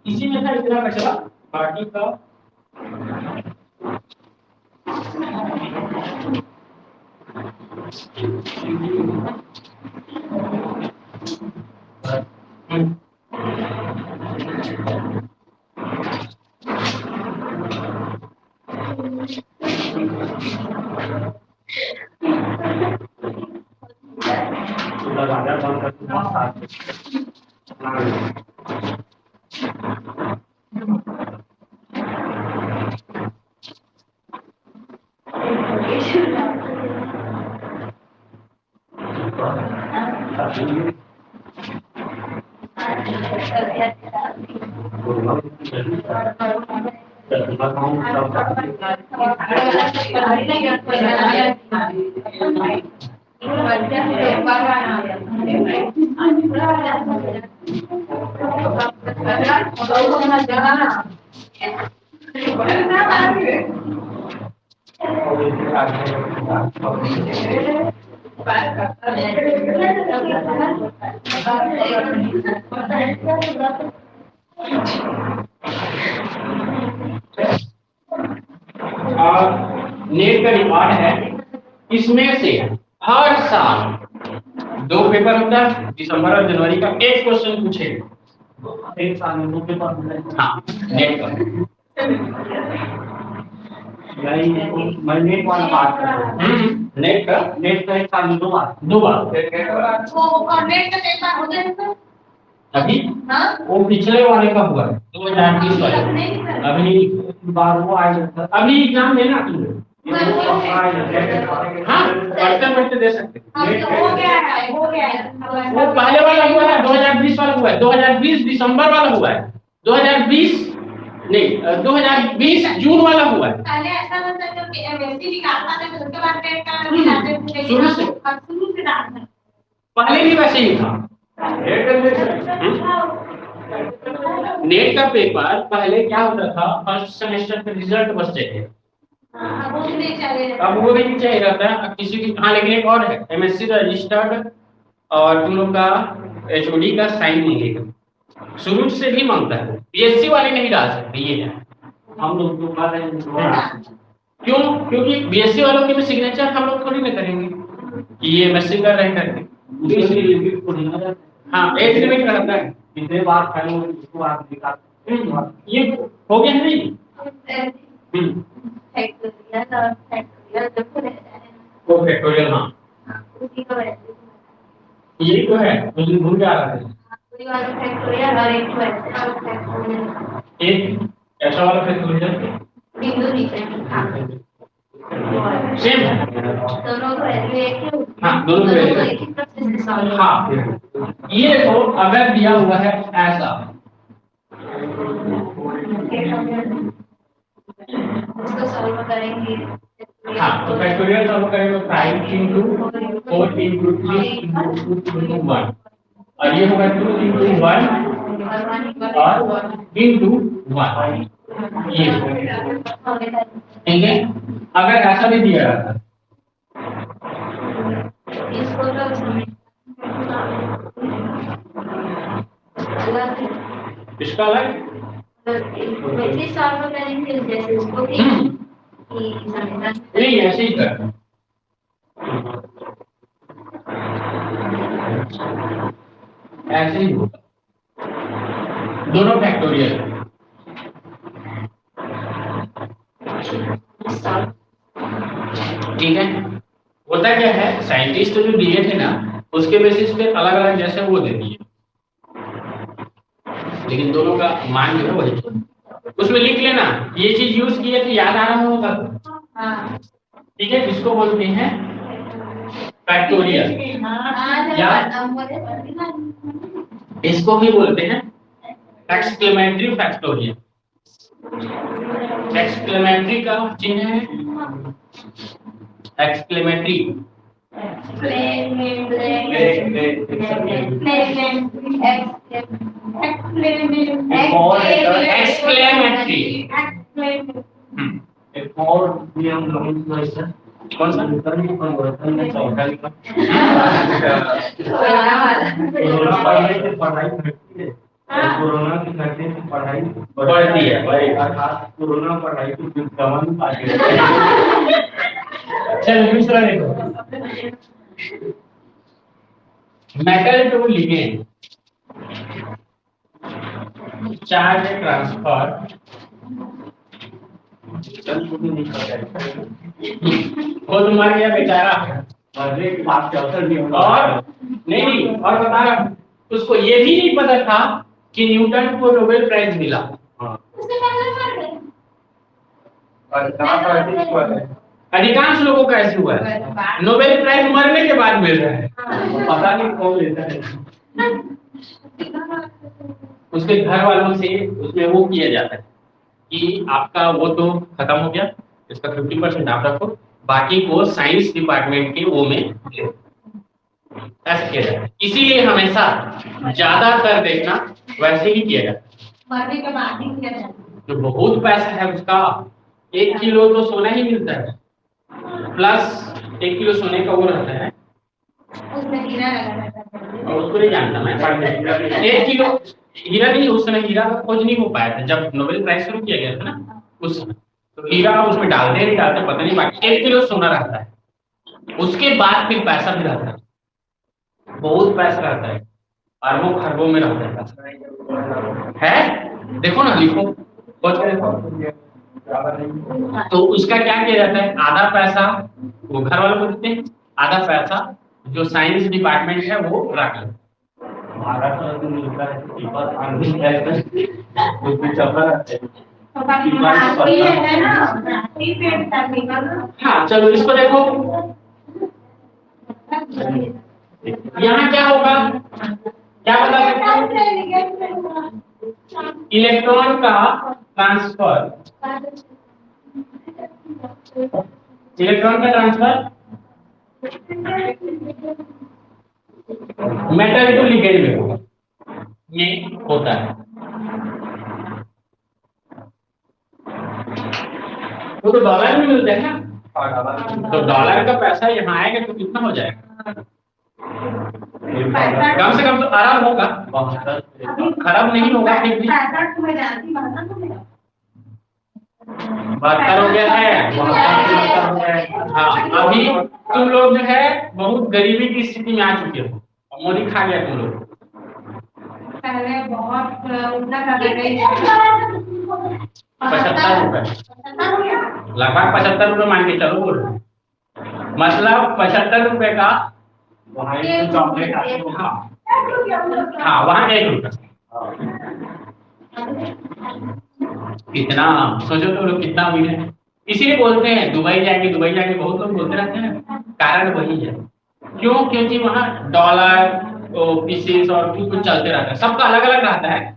इसी में था इतना बचा बाकी का। नेट का रिकॉर्ड है, इसमें से हर साल 2 पेपर होता है, दिसंबर और जनवरी का। एक क्वेश्चन पूछेगा एक साल में 2 पेपर होते हैं। हाँ, नेट का मैं नेट वाला बात कर रहा हूँ। नेट का एक साल में 2 बार वो नेट का पेपर होते हैं सर अभी। हाँ, वो पिछले वाले का हुआ है 2020 वाले, अभी बार वो आए, अभी एग्जाम देना तुम लोग। हाँ, पढ़ते दे सकते। हो गया है वो पहले वाला हुआ है, 2020 वाला हुआ है, 2020 दिसंबर वाला हुआ है, 2020 नहीं 2020 जून वाला हुआ है। पहले ऐसा होता था कि एमएससी निकालता था, फिर उसके बाद टेट का निकालते थे। शुरू से डालना, पहले भी वैसे ही था। नेट का पेपर पहले क्या होता था, फर्स्ट सेमेस्टर के रिजल्ट बचते थे, अब वो भी नहीं चाहिए रहता है किसी की। हाँ, लेकिन एक और है, एमएससी रजिस्टर्ड और तुम लोग का एचओडी का साइन मांगेगा, शुरू से भी मांगता है। बीएससी वाले नहीं डाल सकते, ये है हम लोग जो कर रहे हैं। क्यों? क्योंकि बीएससी वालों के भी सिग्नेचर हम लोग थोड़ी ना करेंगे कि ये एमएससी कर रहे हैं करके। हाँ, एज लिमिट रहता है, कितने बार फाइल उसको आप निकाल। ये हो गया नहीं? फैक्टोरियल हाँ, ये तो है, मुझे भूल जा रहा है। पूरी वाला फैक्टोरियल और एक ऐसा फैक्टोरियल, एक ऐसा वाला फैक्टोरियल बिंदु नीचे। हाँ सेम है। दोनों को वैल्यू एक ही, हाँ दोनों को एक वैल्यू। ही प्रोसेस से सॉल्व। हाँ ये देखो अगर दिया हुआ है ऐसा, इसको सॉल्व करेंगे। हाँ तो फैक्टोरियल सॉल्व करेंगे तो 5 into 4 into 3 into 2 into 1 और ये होगा 2 into 1 और into 1 ये ठीक है। अगर ऐसा भी दिया रहता इसको तो इसका अलग वैसे सॉल्व करेंगे जैसे इसको भी कि समीकरण नहीं ऐसे ही करना ऐसे ही होगा दोनों फैक्टोरियल। ठीक है। होता क्या है साइंटिस्ट जो दिए थे ना उसके बेसिस पे अलग अलग जैसे वो दे दिए, लेकिन दोनों का मान जो है वही उसमें लिख लेना। ये चीज यूज किए तो याद आ रहा होगा। हाँ ठीक है, इसको बोलते हैं फैक्टोरियल, इसको भी बोलते हैं एक्सक्लेमेटरी फैक्टोरियल। एक्सक्लेमेटरी का चिन्ह है एक्सक्लेमेटरी, एक्सक्लेमेटरी। एक और भी हम लोग इसमें कौन सा परिवर्तन में चौथा लिखा कोरोना पढ़ाई से पढ़ाई घटती है और कोरोना की घटने से पढ़ाई बढ़ती है भाई। अर्थात कोरोना पढ़ाई की विद्यमान पाती है। चलो दूसरा देखो metal to ligand charge transfer. वो तुम्हारे क्या बेचारा मरने के बाद अवसर भी और नहीं और बता रहा हूं, उसको ये भी नहीं पता था कि न्यूटन को नोबेल प्राइज मिला। अधिकांश लोगों का ऐसे हुआ है नोबेल प्राइज मरने के बाद मिल रहा है, पता नहीं कौन लेता है। उसके घर वालों से उसमें वो किया जाता है कि आपका वो तो खत्म हो गया, इसका 50% आप रखो, बाकी को साइंस डिपार्टमेंट के वो में ऐसा किया जाता है। इसीलिए हमेशा ज्यादातर देखना वैसे ही किया जाता है। मरने के बाद ही किया जाता है। जो बहुत पैसा है उसका 1 किलो तो सोना ही मिलता है, प्लस 1 किलो सोने का वो रहता है, उसमें हीरा लगा रहता है। और उसको नहीं जानता मैं पढ़ने। 1 किलो हीरा नहीं, उस समय हीरा का खोज नहीं हो पाया था जब नोबेल प्राइज शुरू किया गया था ना उस समय, तो हीरा उसमें डालते नहीं डालते पता नहीं, बाकी 1 किलो सोना रहता है। उसके बाद फिर पैसा भी रहता है, बहुत पैसा रहता है, अरबों खरबों में रहता है पैसा है। देखो ना लिखो खोज के देखो। तो उसका क्या किया जाता है, आधा पैसा वो घर वालों को देते हैं, आधा पैसा जो साइंस डिपार्टमेंट है वो रख लेते हैं। हमारा तो मिलता है पेपर आंधी उसमें चलता रहता है। तो बाकी राशि है ना, राशि पेड़ करने का। हाँ चलो इसको देखो, यहाँ क्या होगा, क्या बता सकते हो, इलेक्ट्रॉन का ट्रांसफर, इलेक्ट्रॉन का ट्रांसफर मेटल टू लिगेंड में होगा, ये होता है। वो तो डॉलर में मिलते हैं ना, तो डॉलर का पैसा यहाँ आएगा तो कितना हो जाएगा, कम से कम तो अरब होगा, खरब नहीं होगा, फिर भी 72 हो गया है। हाँ अभी तुम लोग जो है बहुत गरीबी की स्थिति में आ चुके हो, मोदी खा गया तुम लोग। पहले बहुत उतना कर 75 रुपए, लगभग 75 रुपए मान के चलो बोल, मतलब 75 रुपए का वहाँ एक चॉकलेट आती है। हाँ हाँ, वहाँ 1 रुपया। कितना सोचो तो लोग कितना अमीर है। इसीलिए बोलते हैं दुबई जाएंगे, दुबई जाएंगे, बहुत लोग बोलते रहते हैं, कारण वही है। क्यों? क्योंकि वहाँ डॉलर पीसेस और कुछ कुछ चलते रहता है, सबका अलग अलग रहता है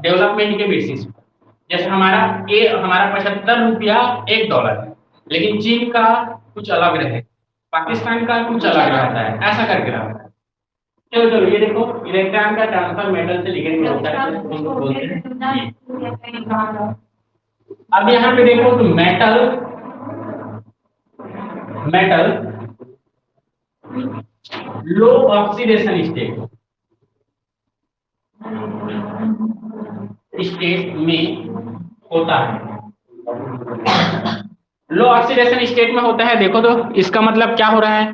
डेवलपमेंट के बेसिस पर। जैसे हमारा 75 रुपया $1 है, लेकिन चीन का कुछ अलग रहे, पाकिस्तान का कुछ अलग रहता है, ऐसा करके रहता है। चलो चलो ये देखो, इलेक्ट्रॉन का ट्रांसफर मेटल से लिगेंड में होता है, हम लोग बोलते हैं ये। अब यहाँ पे देखो तो मेटल लो ऑक्सीडेशन स्टेट में होता है। लो ऑक्सीडेशन स्टेट में होता है, देखो तो इसका मतलब क्या हो रहा है,